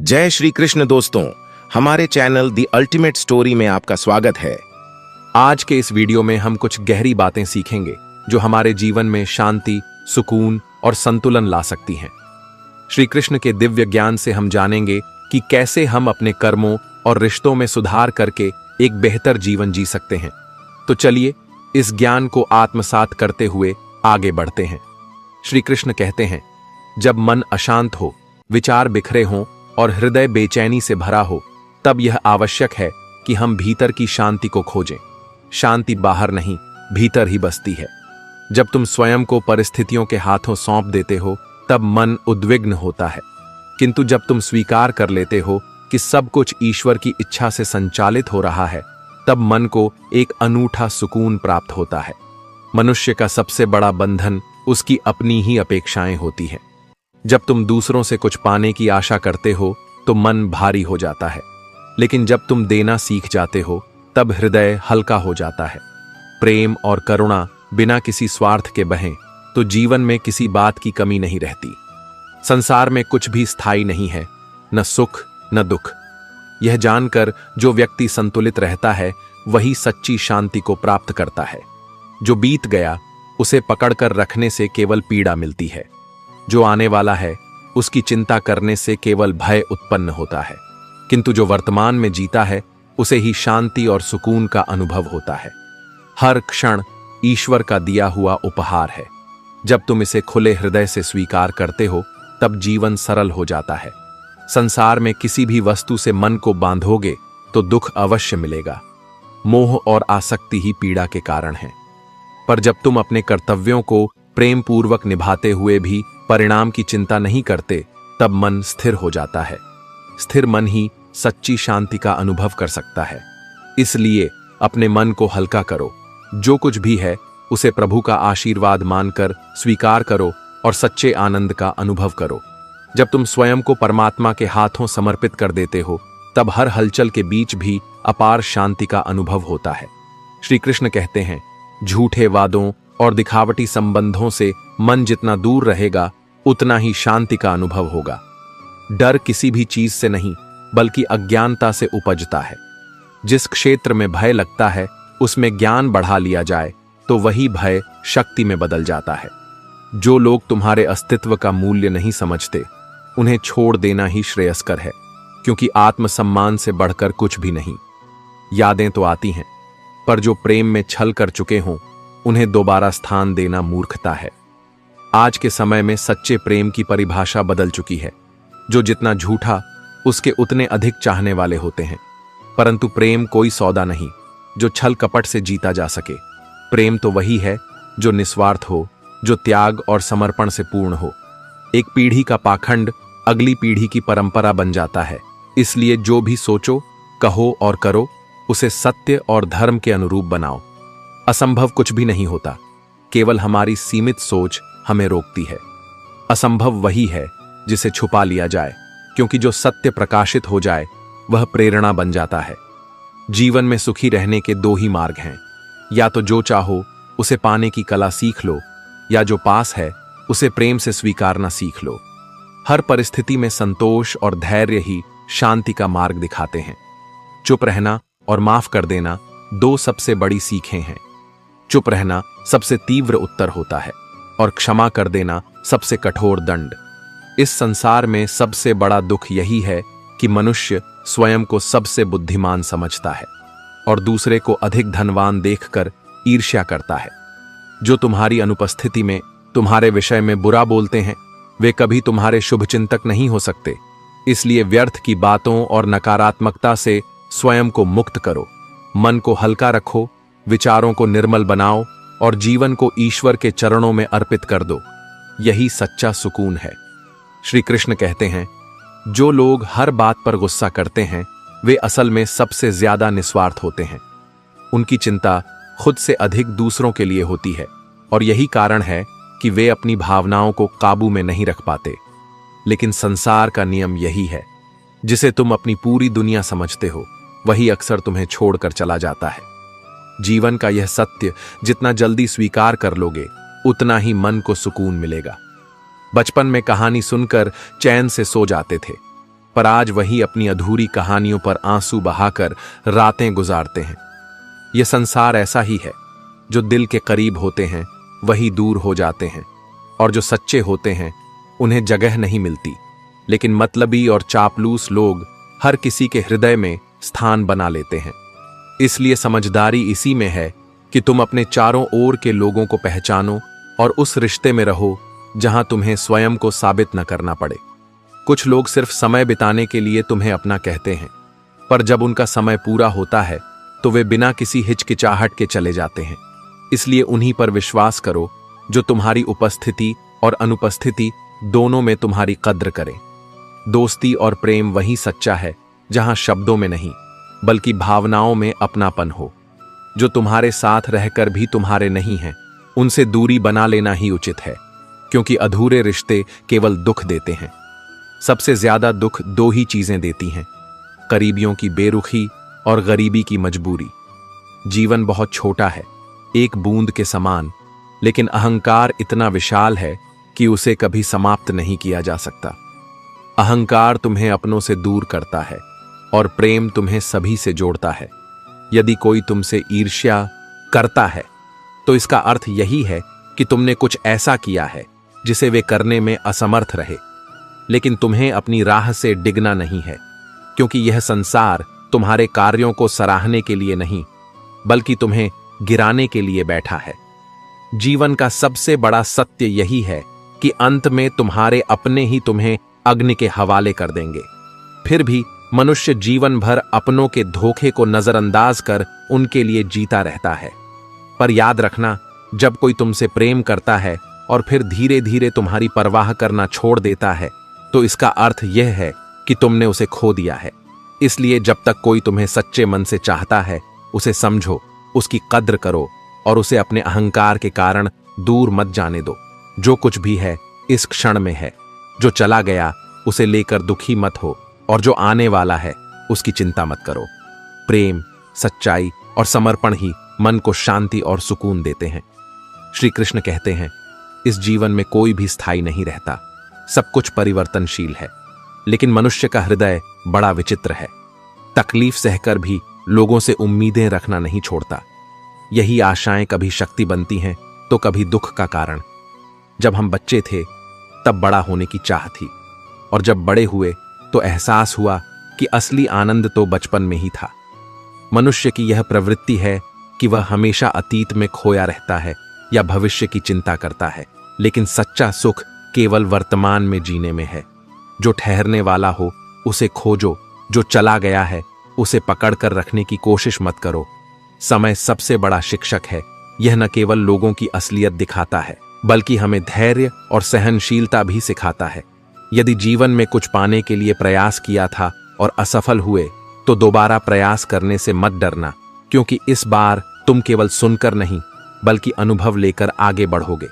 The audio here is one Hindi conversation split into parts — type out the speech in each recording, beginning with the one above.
जय श्री कृष्ण दोस्तों, हमारे चैनल द अल्टीमेट स्टोरी में आपका स्वागत है। आज के इस वीडियो में हम कुछ गहरी बातें सीखेंगे जो हमारे जीवन में शांति, सुकून और संतुलन ला सकती हैं। श्री कृष्ण के दिव्य ज्ञान से हम जानेंगे कि कैसे हम अपने कर्मों और रिश्तों में सुधार करके एक बेहतर जीवन जी सकते हैं। तो चलिए इस ज्ञान को आत्मसात करते हुए आगे बढ़ते हैं। श्री कृष्ण कहते हैं, जब मन अशांत हो, विचार बिखरे हों और हृदय बेचैनी से भरा हो, तब यह आवश्यक है कि हम भीतर की शांति को खोजें। शांति बाहर नहीं, भीतर ही बसती है। जब तुम स्वयं को परिस्थितियों के हाथों सौंप देते हो, तब मन उद्विग्न होता है। किंतु जब तुम स्वीकार कर लेते हो कि सब कुछ ईश्वर की इच्छा से संचालित हो रहा है, तब मन को एक अनूठा सुकून प्राप्त होता है। मनुष्य का सबसे बड़ा बंधन उसकी अपनी ही अपेक्षाएं होती हैं। जब तुम दूसरों से कुछ पाने की आशा करते हो तो मन भारी हो जाता है, लेकिन जब तुम देना सीख जाते हो तब हृदय हल्का हो जाता है। प्रेम और करुणा बिना किसी स्वार्थ के बहें तो जीवन में किसी बात की कमी नहीं रहती। संसार में कुछ भी स्थायी नहीं है, न सुख न दुख। यह जानकर जो व्यक्ति संतुलित रहता है वही सच्ची शांति को प्राप्त करता है। जो बीत गया उसे पकड़कर रखने से केवल पीड़ा मिलती है। जो आने वाला है उसकी चिंता करने से केवल भय उत्पन्न होता है। किंतु जो वर्तमान में जीता है उसे ही शांति और सुकून का अनुभव होता है। हर क्षण ईश्वर का दिया हुआ उपहार है। जब तुम इसे खुले हृदय से स्वीकार करते हो तब जीवन सरल हो जाता है। संसार में किसी भी वस्तु से मन को बांधोगे तो दुख अवश्य मिलेगा। मोह और आसक्ति ही पीड़ा के कारण है। पर जब तुम अपने कर्तव्यों को प्रेम पूर्वक निभाते हुए भी परिणाम की चिंता नहीं करते, तब मन स्थिर हो जाता है। स्थिर मन ही सच्ची शांति का अनुभव कर सकता है। इसलिए अपने मन को हल्का करो। जो कुछ भी है उसे प्रभु का आशीर्वाद मानकर स्वीकार करो और सच्चे आनंद का अनुभव करो। जब तुम स्वयं को परमात्मा के हाथों समर्पित कर देते हो, तब हर हलचल के बीच भी अपार शांति का अनुभव होता है। श्री कृष्ण कहते हैं, झूठे वादों और दिखावटी संबंधों से मन जितना दूर रहेगा उतना ही शांति का अनुभव होगा। डर किसी भी चीज से नहीं बल्कि अज्ञानता से उपजता है। जिस क्षेत्र में भय लगता है उसमें ज्ञान बढ़ा लिया जाए तो वही भय शक्ति में बदल जाता है। जो लोग तुम्हारे अस्तित्व का मूल्य नहीं समझते उन्हें छोड़ देना ही श्रेयस्कर है, क्योंकि आत्मसम्मान से बढ़कर कुछ भी नहीं। यादें तो आती हैं, पर जो प्रेम में छल कर चुके हों उन्हें दोबारा स्थान देना मूर्खता है। आज के समय में सच्चे प्रेम की परिभाषा बदल चुकी है। जो जितना झूठा उसके उतने अधिक चाहने वाले होते हैं। परंतु प्रेम कोई सौदा नहीं जो छल कपट से जीता जा सके। प्रेम तो वही है जो निस्वार्थ हो, जो त्याग और समर्पण से पूर्ण हो। एक पीढ़ी का पाखंड अगली पीढ़ी की परंपरा बन जाता है। इसलिए जो भी सोचो, कहो और करो उसे सत्य और धर्म के अनुरूप बनाओ। असंभव कुछ भी नहीं होता, केवल हमारी सीमित सोच हमें रोकती है। असंभव वही है जिसे छुपा लिया जाए, क्योंकि जो सत्य प्रकाशित हो जाए वह प्रेरणा बन जाता है। जीवन में सुखी रहने के दो ही मार्ग हैं, या तो जो चाहो उसे पाने की कला सीख लो, या जो पास है उसे प्रेम से स्वीकारना सीख लो। हर परिस्थिति में संतोष और धैर्य ही शांति का मार्ग दिखाते हैं। चुप रहना और माफ कर देना दो सबसे बड़ी सीखें हैं। चुप रहना सबसे तीव्र उत्तर होता है और क्षमा कर देना सबसे कठोर दंड। इस संसार में सबसे बड़ा दुख यही है कि मनुष्य स्वयं को सबसे बुद्धिमान समझता है और दूसरे को अधिक धनवान देखकर ईर्ष्या करता है। जो तुम्हारी अनुपस्थिति में तुम्हारे विषय में बुरा बोलते हैं वे कभी तुम्हारे शुभचिंतक नहीं हो सकते। इसलिए व्यर्थ की बातों और नकारात्मकता से स्वयं को मुक्त करो। मन को हल्का रखो, विचारों को निर्मल बनाओ और जीवन को ईश्वर के चरणों में अर्पित कर दो। यही सच्चा सुकून है। श्री कृष्ण कहते हैं, जो लोग हर बात पर गुस्सा करते हैं वे असल में सबसे ज्यादा निस्वार्थ होते हैं। उनकी चिंता खुद से अधिक दूसरों के लिए होती है और यही कारण है कि वे अपनी भावनाओं को काबू में नहीं रख पाते। लेकिन संसार का नियम यही है, जिसे तुम अपनी पूरी दुनिया समझते हो वही अक्सर तुम्हें छोड़कर चला जाता है। जीवन का यह सत्य जितना जल्दी स्वीकार कर लोगे उतना ही मन को सुकून मिलेगा। बचपन में कहानी सुनकर चैन से सो जाते थे, पर आज वही अपनी अधूरी कहानियों पर आंसू बहाकर रातें गुजारते हैं। यह संसार ऐसा ही है, जो दिल के करीब होते हैं वही दूर हो जाते हैं, और जो सच्चे होते हैं उन्हें जगह नहीं मिलती। लेकिन मतलबी और चापलूस लोग हर किसी के हृदय में स्थान बना लेते हैं। इसलिए समझदारी इसी में है कि तुम अपने चारों ओर के लोगों को पहचानो और उस रिश्ते में रहो जहां तुम्हें स्वयं को साबित न करना पड़े। कुछ लोग सिर्फ समय बिताने के लिए तुम्हें अपना कहते हैं, पर जब उनका समय पूरा होता है तो वे बिना किसी हिचकिचाहट के चले जाते हैं। इसलिए उन्हीं पर विश्वास करो जो तुम्हारी उपस्थिति और अनुपस्थिति दोनों में तुम्हारी कद्र करें। दोस्ती और प्रेम वही सच्चा है जहां शब्दों में नहीं बल्कि भावनाओं में अपनापन हो। जो तुम्हारे साथ रहकर भी तुम्हारे नहीं हैं, उनसे दूरी बना लेना ही उचित है, क्योंकि अधूरे रिश्ते केवल दुख देते हैं। सबसे ज्यादा दुख दो ही चीजें देती हैं, करीबियों की बेरुखी और गरीबी की मजबूरी। जीवन बहुत छोटा है, एक बूंद के समान, लेकिन अहंकार इतना विशाल है कि उसे कभी समाप्त नहीं किया जा सकता। अहंकार तुम्हें अपनों से दूर करता है और प्रेम तुम्हें सभी से जोड़ता है। यदि कोई तुमसे ईर्ष्या करता है तो इसका अर्थ यही है कि तुमने कुछ ऐसा किया है जिसे वे करने में असमर्थ रहे। लेकिन तुम्हें अपनी राह से डिगना नहीं है, क्योंकि यह संसार तुम्हारे कार्यों को सराहने के लिए नहीं बल्कि तुम्हें गिराने के लिए बैठा है। जीवन का सबसे बड़ा सत्य यही है कि अंत में तुम्हारे अपने ही तुम्हें अग्नि के हवाले कर देंगे। फिर भी मनुष्य जीवन भर अपनों के धोखे को नजरअंदाज कर उनके लिए जीता रहता है। पर याद रखना, जब कोई तुमसे प्रेम करता है और फिर धीरे धीरे तुम्हारी परवाह करना छोड़ देता है, तो इसका अर्थ यह है कि तुमने उसे खो दिया है। इसलिए जब तक कोई तुम्हें सच्चे मन से चाहता है, उसे समझो, उसकी कद्र करो और उसे अपने अहंकार के कारण दूर मत जाने दो। जो कुछ भी है इस क्षण में है। जो चला गया उसे लेकर दुखी मत हो, और जो आने वाला है उसकी चिंता मत करो। प्रेम, सच्चाई और समर्पण ही मन को शांति और सुकून देते हैं। श्री कृष्ण कहते हैं, इस जीवन में कोई भी स्थायी नहीं रहता, सब कुछ परिवर्तनशील है। लेकिन मनुष्य का हृदय बड़ा विचित्र है, तकलीफ सहकर भी लोगों से उम्मीदें रखना नहीं छोड़ता। यही आशाएं कभी शक्ति बनती हैं तो कभी दुख का कारण। जब हम बच्चे थे तब बड़ा होने की चाह थी, और जब बड़े हुए तो एहसास हुआ कि असली आनंद तो बचपन में ही था। मनुष्य की यह प्रवृत्ति है कि वह हमेशा अतीत में खोया रहता है या भविष्य की चिंता करता है, लेकिन सच्चा सुख केवल वर्तमान में जीने में है। जो ठहरने वाला हो उसे खोजो, जो चला गया है उसे पकड़ कर रखने की कोशिश मत करो। समय सबसे बड़ा शिक्षक है। यह न केवल लोगों की असलियत दिखाता है बल्कि हमें धैर्य और सहनशीलता भी सिखाता है। यदि जीवन में कुछ पाने के लिए प्रयास किया था और असफल हुए तो दोबारा प्रयास करने से मत डरना, क्योंकि इस बार तुम केवल सुनकर नहीं बल्कि अनुभव लेकर आगे बढ़ोगे।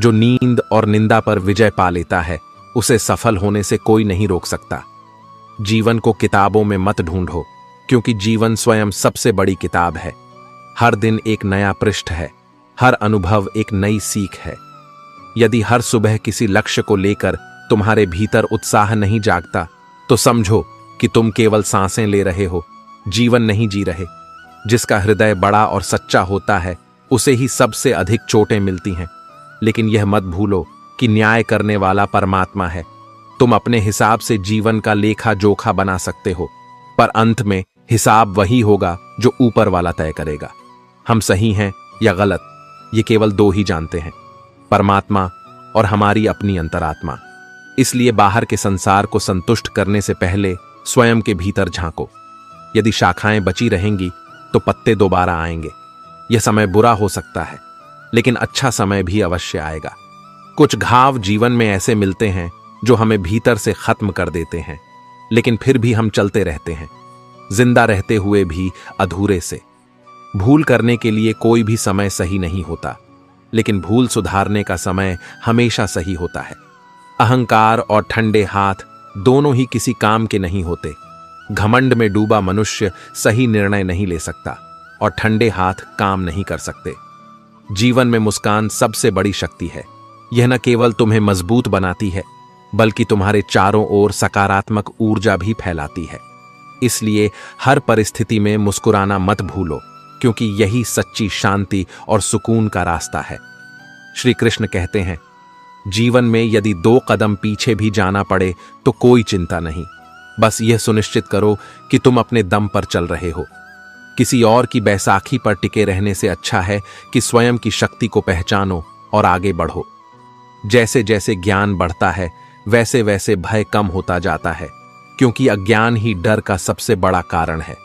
जो नींद और निंदा पर विजय पा लेता है उसे सफल होने से कोई नहीं रोक सकता। जीवन को किताबों में मत ढूंढो, क्योंकि जीवन स्वयं सबसे बड़ी किताब है। हर दिन एक नया पृष्ठ है, हर अनुभव एक नई सीख है। यदि हर सुबह किसी लक्ष्य को लेकर तुम्हारे भीतर उत्साह नहीं जागता, तो समझो कि तुम केवल सांसें ले रहे हो, जीवन नहीं जी रहे। जिसका हृदय बड़ा और सच्चा होता है उसे ही सबसे अधिक चोटें मिलती हैं। लेकिन यह मत भूलो कि न्याय करने वाला परमात्मा है। तुम अपने हिसाब से जीवन का लेखा जोखा बना सकते हो, पर अंत में हिसाब वही होगा जो ऊपर वाला तय करेगा। हम सही हैं या गलत, ये केवल दो ही जानते हैं, परमात्मा और हमारी अपनी अंतरात्मा। इसलिए बाहर के संसार को संतुष्ट करने से पहले स्वयं के भीतर झांको। यदि शाखाएं बची रहेंगी तो पत्ते दोबारा आएंगे। यह समय बुरा हो सकता है, लेकिन अच्छा समय भी अवश्य आएगा। कुछ घाव जीवन में ऐसे मिलते हैं जो हमें भीतर से खत्म कर देते हैं, लेकिन फिर भी हम चलते रहते हैं, जिंदा रहते हुए भी अधूरे से। भूल करने के लिए कोई भी समय सही नहीं होता, लेकिन भूल सुधारने का समय हमेशा सही होता है। अहंकार और ठंडे हाथ दोनों ही किसी काम के नहीं होते। घमंड में डूबा मनुष्य सही निर्णय नहीं ले सकता, और ठंडे हाथ काम नहीं कर सकते। जीवन में मुस्कान सबसे बड़ी शक्ति है। यह न केवल तुम्हें मजबूत बनाती है बल्कि तुम्हारे चारों ओर सकारात्मक ऊर्जा भी फैलाती है। इसलिए हर परिस्थिति में मुस्कुराना मत भूलो, क्योंकि यही सच्ची शांति और सुकून का रास्ता है। श्री कृष्ण कहते हैं, जीवन में यदि 2 कदम पीछे भी जाना पड़े तो कोई चिंता नहीं, बस यह सुनिश्चित करो कि तुम अपने दम पर चल रहे हो। किसी और की बैसाखी पर टिके रहने से अच्छा है कि स्वयं की शक्ति को पहचानो और आगे बढ़ो। जैसे जैसे ज्ञान बढ़ता है वैसे वैसे भय कम होता जाता है, क्योंकि अज्ञान ही डर का सबसे बड़ा कारण है।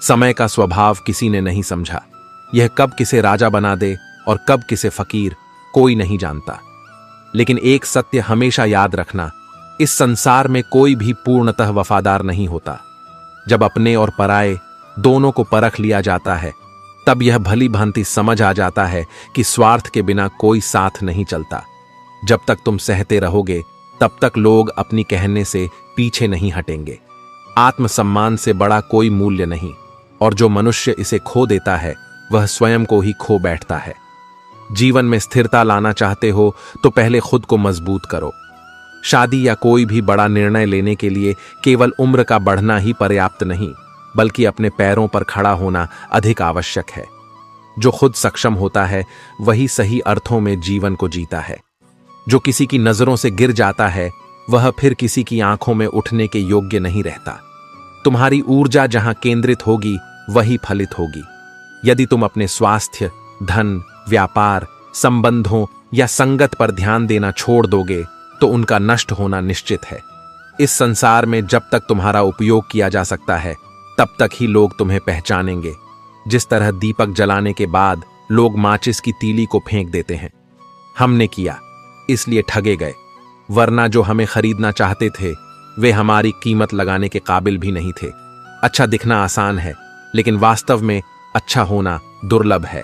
समय का स्वभाव किसी ने नहीं समझा। यह कब किसे राजा बना दे और कब किसे फकीर, कोई नहीं जानता। लेकिन एक सत्य हमेशा याद रखना, इस संसार में कोई भी पूर्णतः वफादार नहीं होता। जब अपने और पराये दोनों को परख लिया जाता है, तब यह भली भांति समझ आ जाता है कि स्वार्थ के बिना कोई साथ नहीं चलता। जब तक तुम सहते रहोगे तब तक लोग अपनी कहने से पीछे नहीं हटेंगे। आत्मसम्मान से बड़ा कोई मूल्य नहीं, और जो मनुष्य इसे खो देता है वह स्वयं को ही खो बैठता है। जीवन में स्थिरता लाना चाहते हो तो पहले खुद को मजबूत करो। शादी या कोई भी बड़ा निर्णय लेने के लिए केवल उम्र का बढ़ना ही पर्याप्त नहीं, बल्कि अपने पैरों पर खड़ा होना अधिक आवश्यक है। जो खुद सक्षम होता है वही सही अर्थों में जीवन को जीता है। जो किसी की नजरों से गिर जाता है वह फिर किसी की आंखों में उठने के योग्य नहीं रहता। तुम्हारी ऊर्जा जहां केंद्रित होगी वही फलित होगी। यदि तुम अपने स्वास्थ्य, धन, व्यापार, संबंधों या संगत पर ध्यान देना छोड़ दोगे तो उनका नष्ट होना निश्चित है। इस संसार में जब तक तुम्हारा उपयोग किया जा सकता है तब तक ही लोग तुम्हें पहचानेंगे। जिस तरह दीपक जलाने के बाद लोग माचिस की तीली को फेंक देते हैं। हमने किया इसलिए ठगे गए, वरना जो हमें खरीदना चाहते थे वे हमारी कीमत लगाने के काबिल भी नहीं थे। अच्छा दिखना आसान है, लेकिन वास्तव में अच्छा होना दुर्लभ है।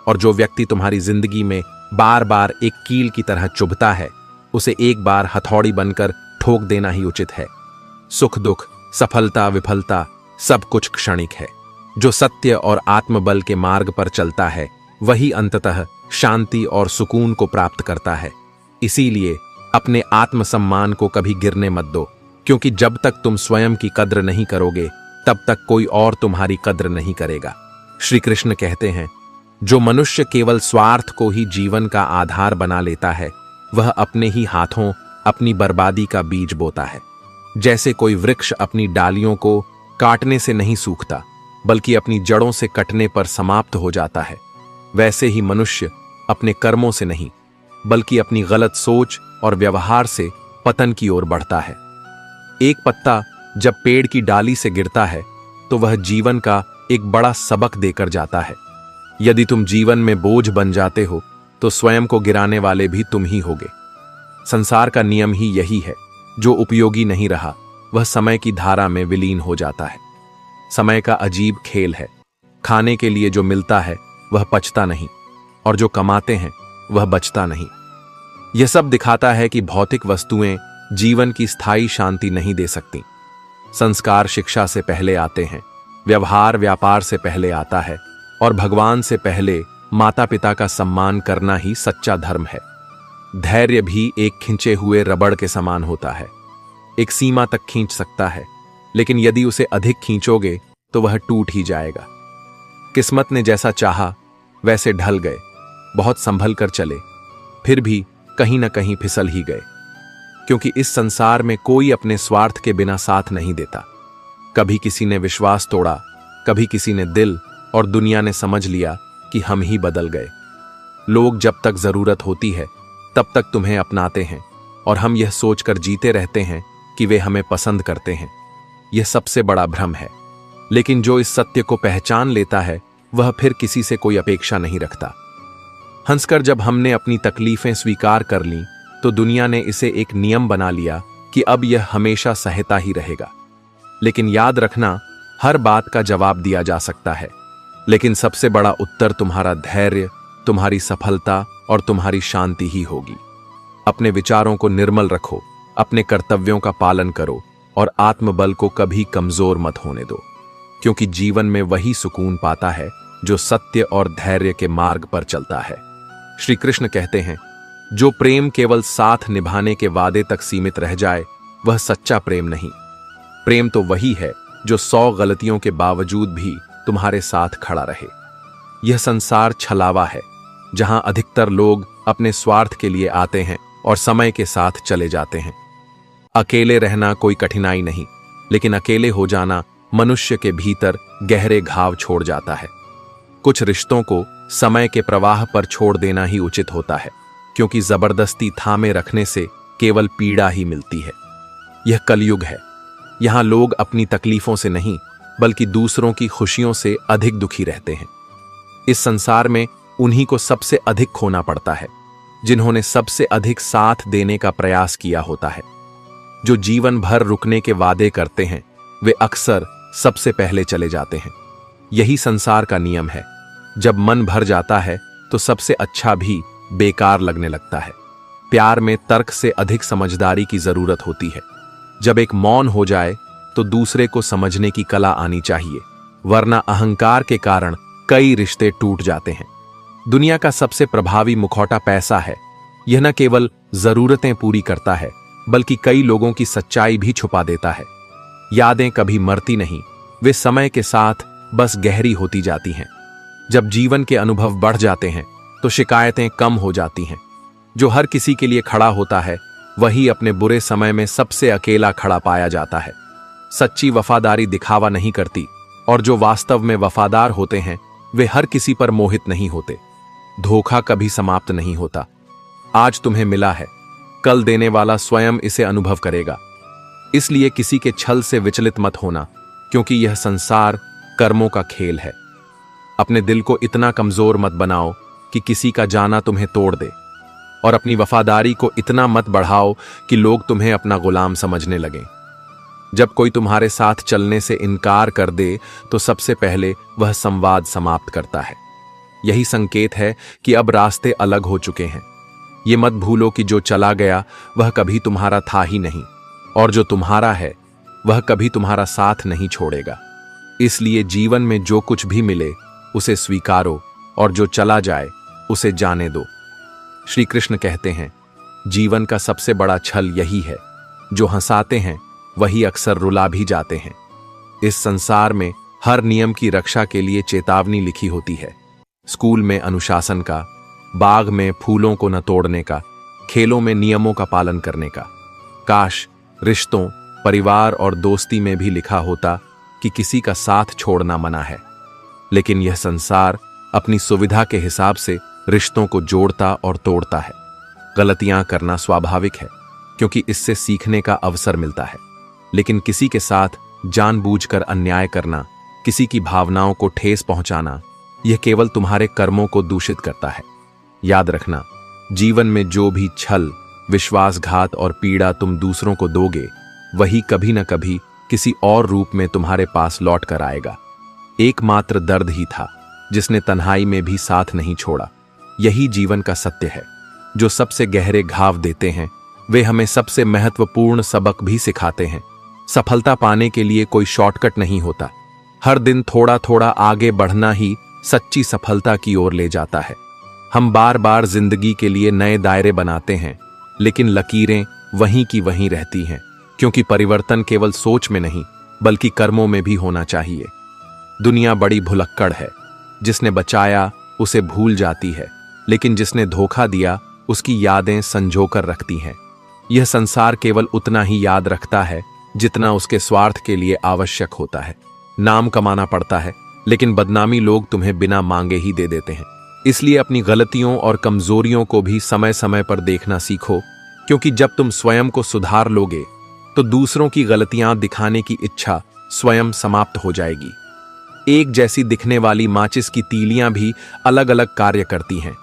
और जो व्यक्ति तुम्हारी जिंदगी में बार बार एक कील की तरह चुभता है, उसे एक बार हथौड़ी बनकर ठोक देना ही उचित है। सुख दुख, सफलता विफलता सब कुछ क्षणिक है। जो सत्य और आत्मबल के मार्ग पर चलता है वही अंततः शांति और सुकून को प्राप्त करता है। इसीलिए अपने आत्मसम्मान को कभी गिरने मत दो, क्योंकि जब तक तुम स्वयं की कद्र नहीं करोगे तब तक कोई और तुम्हारी कद्र नहीं करेगा। श्री कृष्ण कहते हैं, जो मनुष्य केवल स्वार्थ को ही जीवन का आधार बना लेता है वह अपने ही हाथों अपनी बर्बादी का बीज बोता है। जैसे कोई वृक्ष अपनी डालियों को काटने से नहीं सूखता, बल्कि अपनी जड़ों से कटने पर समाप्त हो जाता है, वैसे ही मनुष्य अपने कर्मों से नहीं बल्कि अपनी गलत सोच और व्यवहार से पतन की ओर बढ़ता है। एक पत्ता जब पेड़ की डाली से गिरता है तो वह जीवन का एक बड़ा सबक देकर जाता है। यदि तुम जीवन में बोझ बन जाते हो तो स्वयं को गिराने वाले भी तुम ही होगे। संसार का नियम ही यही है, जो उपयोगी नहीं रहा वह समय की धारा में विलीन हो जाता है। समय का अजीब खेल है। खाने के लिए जो मिलता है वह पचता नहीं, और जो कमाते हैं वह बचता नहीं। यह सब दिखाता है कि भौतिक वस्तुएं जीवन की स्थायी शांति नहीं दे सकती। संस्कार शिक्षा से पहले आते हैं, व्यवहार व्यापार से पहले आता है, और भगवान से पहले माता पिता का सम्मान करना ही सच्चा धर्म है। धैर्य भी एक खिंचे हुए रबड़ के समान होता है। एक सीमा तक खींच सकता है, लेकिन यदि उसे अधिक खींचोगे तो वह टूट ही जाएगा। किस्मत ने जैसा चाहा वैसे ढल गए, बहुत संभल कर चले, फिर भी कहीं ना कहीं फिसल ही गए, क्योंकि इस संसार में कोई अपने स्वार्थ के बिना साथ नहीं देता। कभी किसी ने विश्वास तोड़ा, कभी किसी ने दिल, और दुनिया ने समझ लिया कि हम ही बदल गए। लोग जब तक जरूरत होती है तब तक तुम्हें अपनाते हैं, और हम यह सोचकर जीते रहते हैं कि वे हमें पसंद करते हैं। यह सबसे बड़ा भ्रम है। लेकिन जो इस सत्य को पहचान लेता है वह फिर किसी से कोई अपेक्षा नहीं रखता। हंसकर जब हमने अपनी तकलीफें स्वीकार कर लीं तो दुनिया ने इसे एक नियम बना लिया कि अब यह हमेशा सहता ही रहेगा। लेकिन याद रखना, हर बात का जवाब दिया जा सकता है, लेकिन सबसे बड़ा उत्तर तुम्हारा धैर्य, तुम्हारी सफलता और तुम्हारी शांति ही होगी। अपने विचारों को निर्मल रखो, अपने कर्तव्यों का पालन करो, और आत्मबल को कभी कमजोर मत होने दो, क्योंकि जीवन में वही सुकून पाता है जो सत्य और धैर्य के मार्ग पर चलता है। श्री कृष्ण कहते हैं, जो प्रेम केवल साथ निभाने के वादे तक सीमित रह जाए वह सच्चा प्रेम नहीं। प्रेम तो वही है जो 100 गलतियों के बावजूद भी तुम्हारे साथ खड़ा रहे। यह संसार छलावा है जहां अधिकतर लोग अपने स्वार्थ के लिए आते हैं और समय के साथ चले जाते हैं। अकेले रहना कोई कठिनाई नहीं, लेकिन अकेले हो जाना मनुष्य के भीतर गहरे घाव छोड़ जाता है। कुछ रिश्तों को समय के प्रवाह पर छोड़ देना ही उचित होता है, क्योंकि जबरदस्ती थामे रखने से केवल पीड़ा ही मिलती है। यह कलयुग है। यहां लोग अपनी तकलीफों से नहीं बल्कि दूसरों की खुशियों से अधिक दुखी रहते हैं। इस संसार में उन्हीं को सबसे अधिक खोना पड़ता है जिन्होंने सबसे अधिक साथ देने का प्रयास किया होता है। जो जीवन भर रुकने के वादे करते हैं वे अक्सर सबसे पहले चले जाते हैं। यही संसार का नियम है। जब मन भर जाता है तो सबसे अच्छा भी बेकार लगने लगता है। प्यार में तर्क से अधिक समझदारी की जरूरत होती है। जब एक मौन हो जाए तो दूसरे को समझने की कला आनी चाहिए, वरना अहंकार के कारण कई रिश्ते टूट जाते हैं। दुनिया का सबसे प्रभावी मुखौटा पैसा है। यह न केवल जरूरतें पूरी करता है बल्कि कई लोगों की सच्चाई भी छुपा देता है। यादें कभी मरती नहीं, वे समय के साथ बस गहरी होती जाती हैं। जब जीवन के अनुभव बढ़ जाते हैं तो शिकायतें कम हो जाती हैं। जो हर किसी के लिए खड़ा होता है वही अपने बुरे समय में सबसे अकेला खड़ा पाया जाता है। सच्ची वफादारी दिखावा नहीं करती, और जो वास्तव में वफादार होते हैं वे हर किसी पर मोहित नहीं होते। धोखा कभी समाप्त नहीं होता। आज तुम्हें मिला है, कल देने वाला स्वयं इसे अनुभव करेगा। इसलिए किसी के छल से विचलित मत होना, क्योंकि यह संसार कर्मों का खेल है। अपने दिल को इतना कमजोर मत बनाओ कि किसी का जाना तुम्हें तोड़ दे, और अपनी वफादारी को इतना मत बढ़ाओ कि लोग तुम्हें अपना गुलाम समझने लगें। जब कोई तुम्हारे साथ चलने से इनकार कर दे तो सबसे पहले वह संवाद समाप्त करता है। यही संकेत है कि अब रास्ते अलग हो चुके हैं। ये मत भूलो कि जो चला गया वह कभी तुम्हारा था ही नहीं, और जो तुम्हारा है वह कभी तुम्हारा साथ नहीं छोड़ेगा। इसलिए जीवन में जो कुछ भी मिले उसे स्वीकारो, और जो चला जाए उसे जाने दो। श्री कृष्ण कहते हैं, जीवन का सबसे बड़ा छल यही है, जो हंसाते हैं वही अक्सर रुला भी जाते हैं। इस संसार में हर नियम की रक्षा के लिए चेतावनी लिखी होती है। स्कूल में अनुशासन का, बाग में फूलों को न तोड़ने का, खेलों में नियमों का पालन करने का। काश रिश्तों, परिवार और दोस्ती में भी लिखा होता कि किसी का साथ छोड़ना मना है। लेकिन यह संसार अपनी सुविधा के हिसाब से रिश्तों को जोड़ता और तोड़ता है। गलतियां करना स्वाभाविक है, क्योंकि इससे सीखने का अवसर मिलता है। लेकिन किसी के साथ जानबूझकर अन्याय करना, किसी की भावनाओं को ठेस पहुंचाना, यह केवल तुम्हारे कर्मों को दूषित करता है। याद रखना, जीवन में जो भी छल, विश्वासघात और पीड़ा तुम दूसरों को दोगे वही कभी न कभी किसी और रूप में तुम्हारे पास लौट कर आएगा। एकमात्र दर्द ही था जिसने तन्हाई में भी साथ नहीं छोड़ा। यही जीवन का सत्य है। जो सबसे गहरे घाव देते हैं वे हमें सबसे महत्वपूर्ण सबक भी सिखाते हैं। सफलता पाने के लिए कोई शॉर्टकट नहीं होता। हर दिन थोड़ा थोड़ा आगे बढ़ना ही सच्ची सफलता की ओर ले जाता है। हम बार बार जिंदगी के लिए नए दायरे बनाते हैं, लेकिन लकीरें वहीं की वहीं रहती हैं, क्योंकि परिवर्तन केवल सोच में नहीं बल्कि कर्मों में भी होना चाहिए। दुनिया बड़ी भुलक्कड़ है। जिसने बचाया उसे भूल जाती है, लेकिन जिसने धोखा दिया उसकी यादें संजोकर रखती हैं। यह संसार केवल उतना ही याद रखता है जितना उसके स्वार्थ के लिए आवश्यक होता है। नाम कमाना पड़ता है, लेकिन बदनामी लोग तुम्हें बिना मांगे ही दे देते हैं। इसलिए अपनी गलतियों और कमजोरियों को भी समय समय पर देखना सीखो, क्योंकि जब तुम स्वयं को सुधार लोगे तो दूसरों की गलतियां दिखाने की इच्छा स्वयं समाप्त हो जाएगी। एक जैसी दिखने वाली माचिस की तीलियां भी अलग अलग कार्य करती हैं।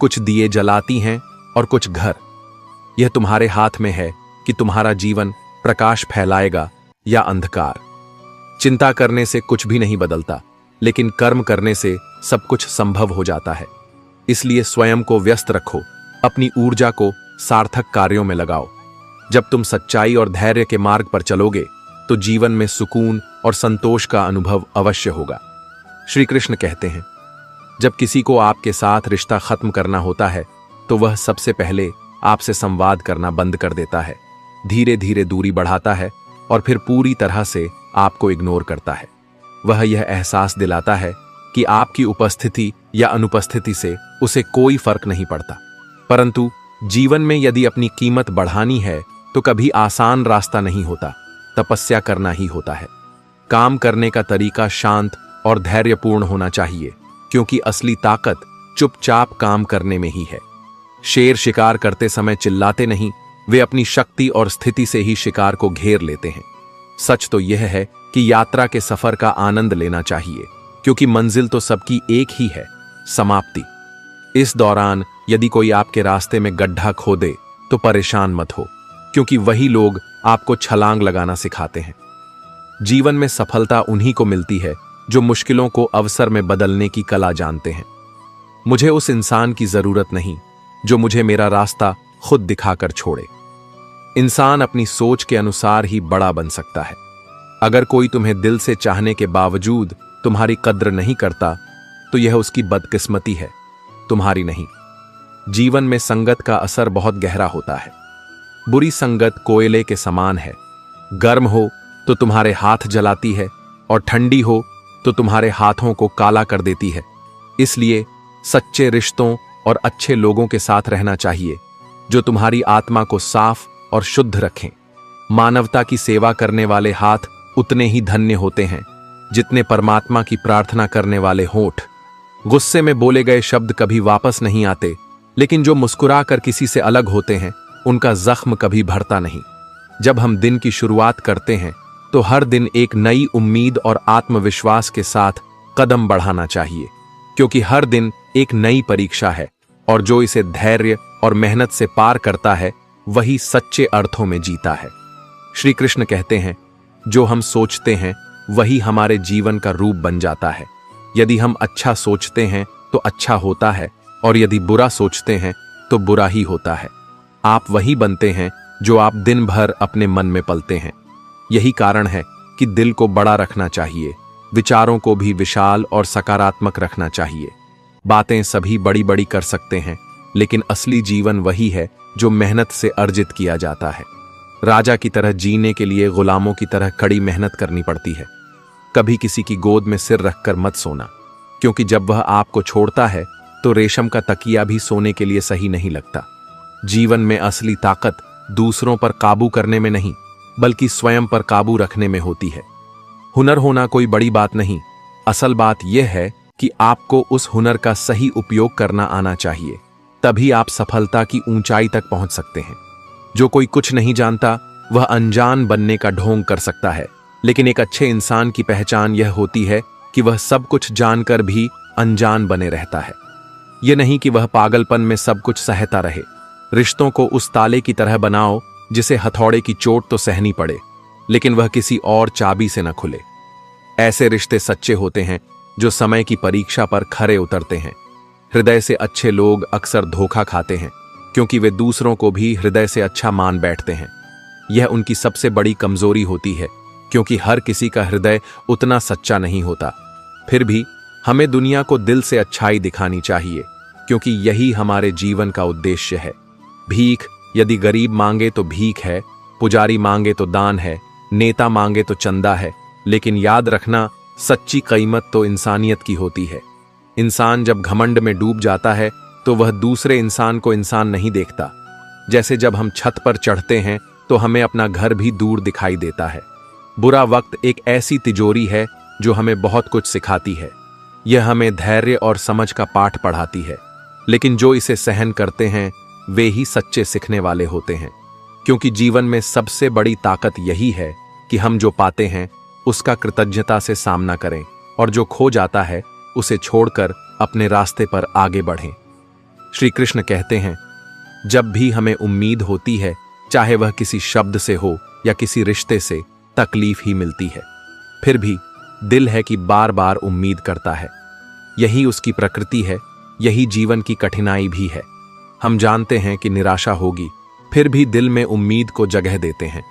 कुछ दिए जलाती हैं और कुछ घर। यह तुम्हारे हाथ में है कि तुम्हारा जीवन प्रकाश फैलाएगा या अंधकार। चिंता करने से कुछ भी नहीं बदलता, लेकिन कर्म करने से सब कुछ संभव हो जाता है। इसलिए स्वयं को व्यस्त रखो, अपनी ऊर्जा को सार्थक कार्यों में लगाओ। जब तुम सच्चाई और धैर्य के मार्ग पर चलोगे तो जीवन में सुकून और संतोष का अनुभव अवश्य होगा। श्री कृष्ण कहते हैं, जब किसी को आपके साथ रिश्ता खत्म करना होता है तो वह सबसे पहले आपसे संवाद करना बंद कर देता है, धीरे धीरे दूरी बढ़ाता है और फिर पूरी तरह से आपको इग्नोर करता है। वह यह एहसास दिलाता है कि आपकी उपस्थिति या अनुपस्थिति से उसे कोई फर्क नहीं पड़ता। परंतु जीवन में यदि अपनी कीमत बढ़ानी है तो कभी आसान रास्ता नहीं होता, तपस्या करना ही होता है। काम करने का तरीका शांत और धैर्यपूर्ण होना चाहिए, क्योंकि असली ताकत चुपचाप काम करने में ही है। शेर शिकार करते समय चिल्लाते नहीं, वे अपनी शक्ति और स्थिति से ही शिकार को घेर लेते हैं। सच तो यह है कि यात्रा के सफर का आनंद लेना चाहिए, क्योंकि मंजिल तो सबकी एक ही है, समाप्ति। इस दौरान यदि कोई आपके रास्ते में गड्ढा खोदे तो परेशान मत हो, क्योंकि वही लोग आपको छलांग लगाना सिखाते हैं। जीवन में सफलता उन्हीं को मिलती है जो मुश्किलों को अवसर में बदलने की कला जानते हैं। मुझे उस इंसान की जरूरत नहीं जो मुझे मेरा रास्ता खुद दिखाकर छोड़े। इंसान अपनी सोच के अनुसार ही बड़ा बन सकता है। अगर कोई तुम्हें दिल से चाहने के बावजूद तुम्हारी कद्र नहीं करता तो यह उसकी बदकिस्मती है, तुम्हारी नहीं। जीवन में संगत का असर बहुत गहरा होता है। बुरी संगत कोयले के समान है, गर्म हो तो तुम्हारे हाथ जलाती है और ठंडी हो तो तुम्हारे हाथों को काला कर देती है। इसलिए सच्चे रिश्तों और अच्छे लोगों के साथ रहना चाहिए जो तुम्हारी आत्मा को साफ और शुद्ध रखें। मानवता की सेवा करने वाले हाथ उतने ही धन्य होते हैं जितने परमात्मा की प्रार्थना करने वाले होंठ। गुस्से में बोले गए शब्द कभी वापस नहीं आते, लेकिन जो मुस्कुरा कर किसी से अलग होते हैं उनका जख्म कभी भरता नहीं। जब हम दिन की शुरुआत करते हैं तो हर दिन एक नई उम्मीद और आत्मविश्वास के साथ कदम बढ़ाना चाहिए, क्योंकि हर दिन एक नई परीक्षा है और जो इसे धैर्य और मेहनत से पार करता है वही सच्चे अर्थों में जीता है। श्री कृष्ण कहते हैं, जो हम सोचते हैं वही हमारे जीवन का रूप बन जाता है। यदि हम अच्छा सोचते हैं तो अच्छा होता है, और यदि बुरा सोचते हैं तो बुरा ही होता है। आप वही बनते हैं जो आप दिन भर अपने मन में पलते हैं। यही कारण है कि दिल को बड़ा रखना चाहिए, विचारों को भी विशाल और सकारात्मक रखना चाहिए। बातें सभी बड़ी बड़ी कर सकते हैं, लेकिन असली जीवन वही है जो मेहनत से अर्जित किया जाता है। राजा की तरह जीने के लिए गुलामों की तरह कड़ी मेहनत करनी पड़ती है। कभी किसी की गोद में सिर रखकर मत सोना, क्योंकि जब वह आपको छोड़ता है तो रेशम का तकिया भी सोने के लिए सही नहीं लगता। जीवन में असली ताकत दूसरों पर काबू करने में नहीं, बल्कि स्वयं पर काबू रखने में होती है। हुनर होना कोई बड़ी बात नहीं, असल बात यह है कि आपको उस हुनर का सही उपयोग करना आना चाहिए। तभी आप सफलता की ऊंचाई तक पहुंच सकते हैं। जो कोई कुछ नहीं जानता वह अनजान बनने का ढोंग कर सकता है, लेकिन एक अच्छे इंसान की पहचान यह होती है कि वह सब कुछ जानकर भी अनजान बने रहता है। यह नहीं कि वह पागलपन में सब कुछ सहता रहे। रिश्तों को उस ताले की तरह बनाओ जिसे हथौड़े की चोट तो सहनी पड़े, लेकिन वह किसी और चाबी से न खुले। ऐसे रिश्ते सच्चे होते हैं जो समय की परीक्षा पर खरे उतरते हैं। हृदय से अच्छे लोग अक्सर धोखा खाते हैं, क्योंकि वे दूसरों को भी हृदय से अच्छा मान बैठते हैं। यह उनकी सबसे बड़ी कमजोरी होती है, क्योंकि हर किसी का हृदय उतना सच्चा नहीं होता। फिर भी हमें दुनिया को दिल से अच्छाई दिखानी चाहिए, क्योंकि यही हमारे जीवन का उद्देश्य है। भीख यदि गरीब मांगे तो भीख है, पुजारी मांगे तो दान है, नेता मांगे तो चंदा है, लेकिन याद रखना, सच्ची कीमत तो इंसानियत की होती है। इंसान जब घमंड में डूब जाता है तो वह दूसरे इंसान को इंसान नहीं देखता। जैसे जब हम छत पर चढ़ते हैं तो हमें अपना घर भी दूर दिखाई देता है। बुरा वक्त एक ऐसी तिजोरी है जो हमें बहुत कुछ सिखाती है। यह हमें धैर्य और समझ का पाठ पढ़ाती है, लेकिन जो इसे सहन करते हैं वे ही सच्चे सीखने वाले होते हैं। क्योंकि जीवन में सबसे बड़ी ताकत यही है कि हम जो पाते हैं उसका कृतज्ञता से सामना करें, और जो खो जाता है उसे छोड़कर अपने रास्ते पर आगे बढ़ें। श्री कृष्ण कहते हैं, जब भी हमें उम्मीद होती है, चाहे वह किसी शब्द से हो या किसी रिश्ते से, तकलीफ ही मिलती है। फिर भी दिल है कि बार बार उम्मीद करता है। यही उसकी प्रकृति है, यही जीवन की कठिनाई भी है। हम जानते हैं कि निराशा होगी, फिर भी दिल में उम्मीद को जगह देते हैं।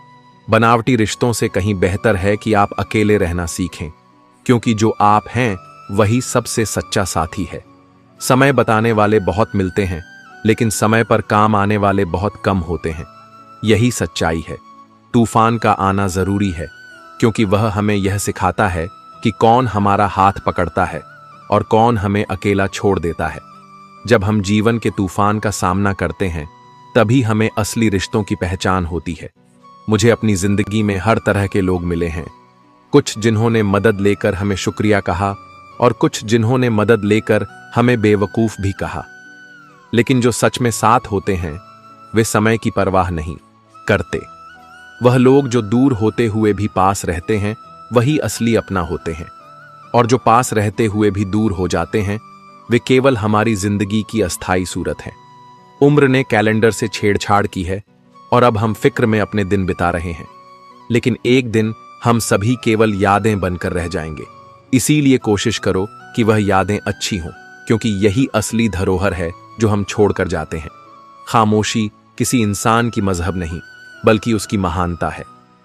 बनावटी रिश्तों से कहीं बेहतर है कि आप अकेले रहना सीखें, क्योंकि जो आप हैं वही सबसे सच्चा साथी है। समय बताने वाले बहुत मिलते हैं, लेकिन समय पर काम आने वाले बहुत कम होते हैं। यही सच्चाई है। तूफान का आना जरूरी है, क्योंकि वह हमें यह सिखाता है कि कौन हमारा हाथ पकड़ता है और कौन हमें अकेला छोड़ देता है। जब हम जीवन के तूफान का सामना करते हैं, तभी हमें असली रिश्तों की पहचान होती है। मुझे अपनी जिंदगी में हर तरह के लोग मिले हैं, कुछ जिन्होंने मदद लेकर हमें शुक्रिया कहा और कुछ जिन्होंने मदद लेकर हमें बेवकूफ भी कहा। लेकिन जो सच में साथ होते हैं, वे समय की परवाह नहीं करते। वह लोग जो दूर होते हुए भी पास रहते हैं, वही असली अपना होते हैं। और जो पास रहते हुए भी दूर हो जाते हैं, वे केवल हमारी जिंदगी की अस्थायी सूरत हैं। उम्र ने कैलेंडर से छेड़छाड़ की है और अब हम फिक्र में अपने दिन बिता रहे हैं, लेकिन एक दिन हम सभी केवल यादें बनकर रह जाएंगे। इसीलिए कोशिश करो कि वह यादें अच्छी हों, क्योंकि यही असली धरोहर है जो हम छोड़कर जाते हैं। खामोशी किसी इंसान की मजहब नहीं, बल्कि उसकी महानता है,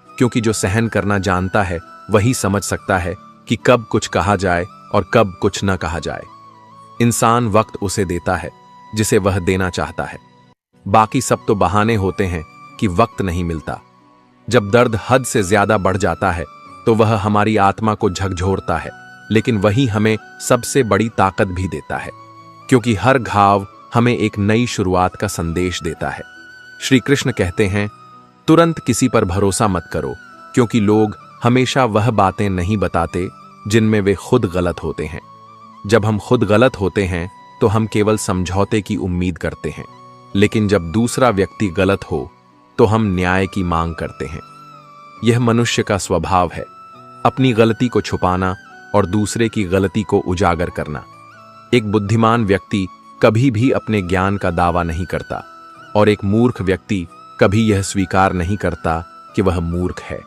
क्योंकि जो सहन करना जानता है वही समझ सकता है कि कब कुछ कहा जाए और कब कुछ न कहा जाए। इंसान वक्त उसे देता है जिसे वह देना चाहता है। बाकी सब तो बहाने होते हैं कि वक्त नहीं मिलता। जब दर्द हद से ज्यादा बढ़ जाता है तो वह हमारी आत्मा को झकझोरता है, लेकिन वही हमें सबसे बड़ी ताकत भी देता है, क्योंकि हर घाव हमें एक नई शुरुआत का संदेश देता है। श्री कृष्ण कहते हैं, तुरंत किसी पर भरोसा मत करो, क्योंकि लोग हमेशा वह बातें नहीं बताते जिनमें वे खुद गलत होते हैं। जब हम खुद गलत होते हैं तो हम केवल समझौते की उम्मीद करते हैं, लेकिन जब दूसरा व्यक्ति गलत हो तो हम न्याय की मांग करते हैं। यह मनुष्य का स्वभाव है, अपनी गलती को छुपाना और दूसरे की गलती को उजागर करना। एक बुद्धिमान व्यक्ति कभी भी अपने ज्ञान का दावा नहीं करता और एक मूर्ख व्यक्ति कभी यह स्वीकार नहीं करता कि वह मूर्ख है।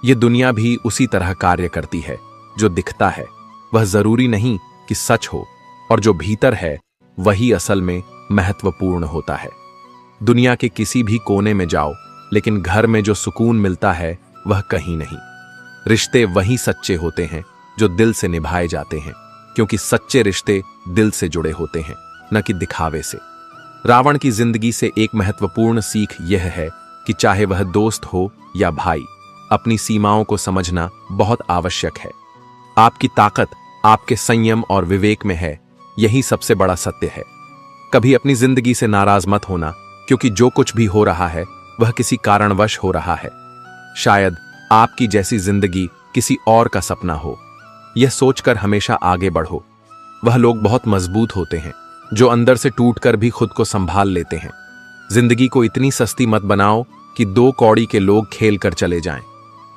यह दुनिया भी उसी तरह कार्य करती है। जो दिखता है वह जरूरी नहीं कि सच हो, और जो भीतर है वही असल में महत्वपूर्ण होता है। दुनिया के किसी भी कोने में जाओ, लेकिन घर में जो सुकून मिलता है वह कहीं नहीं। रिश्ते वही सच्चे होते हैं जो दिल से निभाए जाते हैं, क्योंकि सच्चे रिश्ते दिल से जुड़े होते हैं, न कि दिखावे से। रावण की जिंदगी से एक महत्वपूर्ण सीख यह है कि चाहे वह दोस्त हो या भाई, अपनी सीमाओं को समझना बहुत आवश्यक है। आपकी ताकत आपके संयम और विवेक में है, यही सबसे बड़ा सत्य है। कभी अपनी जिंदगी से नाराज मत होना, क्योंकि जो कुछ भी हो रहा है वह किसी कारणवश हो रहा है। शायद आपकी जैसी जिंदगी किसी और का सपना हो। यह सोचकर हमेशा आगे बढ़ो। वह लोग बहुत मजबूत होते हैं जो अंदर से टूटकर भी खुद को संभाल लेते हैं। जिंदगी को इतनी सस्ती मत बनाओ कि 2 कौड़ी के लोग खेल कर चले जाएं।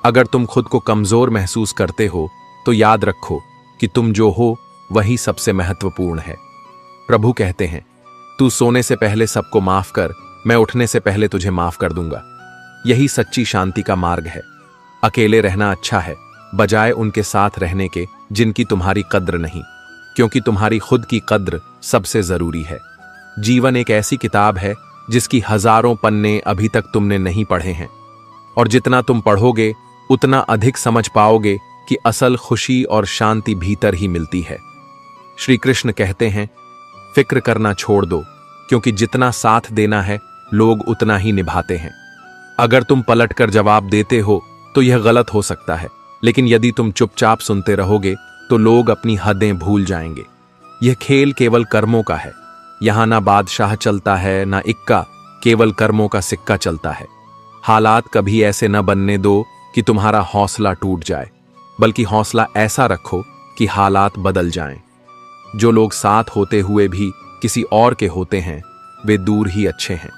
अगर तुम खुद को कमजोर महसूस करते हो तो याद रखो कि तुम जो हो वही सबसे महत्वपूर्ण है। प्रभु कहते हैं, तू सोने से पहले सबको माफ कर, मैं उठने से पहले तुझे माफ कर दूंगा। यही सच्ची शांति का मार्ग है। अकेले रहना अच्छा है, बजाय उनके साथ रहने के जिनकी तुम्हारी कद्र नहीं, क्योंकि तुम्हारी खुद की कद्र सबसे जरूरी है। जीवन एक ऐसी किताब है जिसकी हजारों पन्ने अभी तक तुमने नहीं पढ़े हैं, और जितना तुम पढ़ोगे उतना अधिक समझ पाओगे कि असल खुशी और शांति भीतर ही मिलती है। श्री कृष्ण कहते हैं, फिक्र करना छोड़ दो, क्योंकि जितना साथ देना है लोग उतना ही निभाते हैं। अगर तुम पलटकर जवाब देते हो तो यह गलत हो सकता है, लेकिन यदि तुम चुपचाप सुनते रहोगे तो लोग अपनी हदें भूल जाएंगे। यह खेल केवल कर्मों का है। यहां ना बादशाह चलता है ना इक्का, केवल कर्मों का सिक्का चलता है। हालात कभी ऐसे न बनने दो कि तुम्हारा हौसला टूट जाए, बल्कि हौसला ऐसा रखो कि हालात बदल जाएं। जो लोग साथ होते हुए भी किसी और के होते हैं, वे दूर ही अच्छे हैं।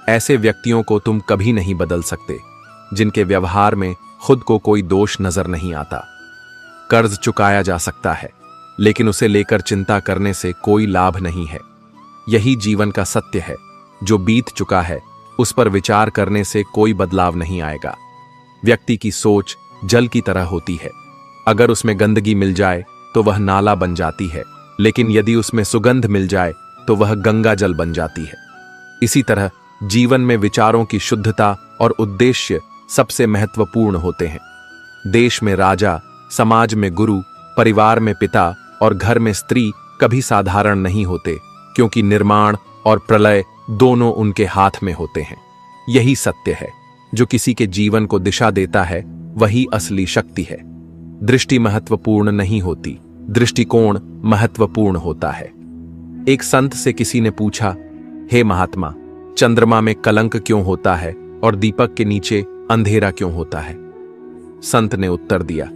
ऐसे व्यक्तियों को तुम कभी नहीं बदल सकते, जिनके व्यवहार में खुद को कोई दोष नजर नहीं आता। कर्ज चुकाया जा सकता है, लेकिन उसे लेकर चिंता करने से कोई लाभ नहीं है। यही जीवन का सत्य है। जो बीत चुका है उस पर विचार करने से कोई बदलाव नहीं आएगा। व्यक्ति की सोच जल की तरह होती है। अगर उसमें गंदगी मिल जाए तो वह नाला बन जाती है, लेकिन यदि उसमें सुगंध मिल जाए तो वह गंगा जल बन जाती है। इसी तरह जीवन में विचारों की शुद्धता और उद्देश्य सबसे महत्वपूर्ण होते हैं। देश में राजा, समाज में गुरु, परिवार में पिता और घर में स्त्री कभी साधारण नहीं होते, क्योंकि निर्माण और प्रलय दोनों उनके हाथ में होते हैं। यही सत्य है। जो किसी के जीवन को दिशा देता है वही असली शक्ति है। दृष्टि महत्वपूर्ण नहीं होती, दृष्टिकोण महत्वपूर्ण होता है। एक संत से किसी ने पूछा, हे महात्मा, चंद्रमा में कलंक क्यों होता है और दीपक के नीचे अंधेरा क्यों होता है? संत ने उत्तर दिया,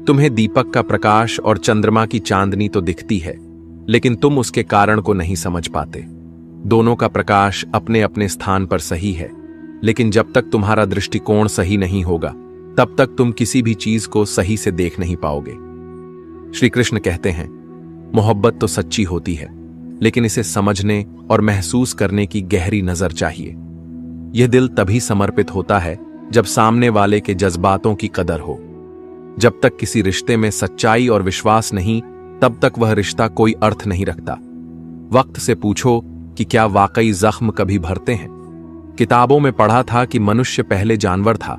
तुम्हें दीपक का प्रकाश और चंद्रमा की चांदनी तो दिखती है, लेकिन तुम उसके कारण को नहीं समझ पाते। दोनों का प्रकाश अपने अपने स्थान पर सही है, लेकिन जब तक तुम्हारा दृष्टिकोण सही नहीं होगा तब तक तुम किसी भी चीज को सही से देख नहीं पाओगे। श्री कृष्ण कहते हैं, मोहब्बत तो सच्ची होती है, लेकिन इसे समझने और महसूस करने की गहरी नजर चाहिए। यह दिल तभी समर्पित होता है जब सामने वाले के जज्बातों की कदर हो। जब तक किसी रिश्ते में सच्चाई और विश्वास नहीं, तब तक वह रिश्ता कोई अर्थ नहीं रखता। वक्त से पूछो कि क्या वाकई जख्म कभी भरते हैं? किताबों में पढ़ा था कि मनुष्य पहले जानवर था,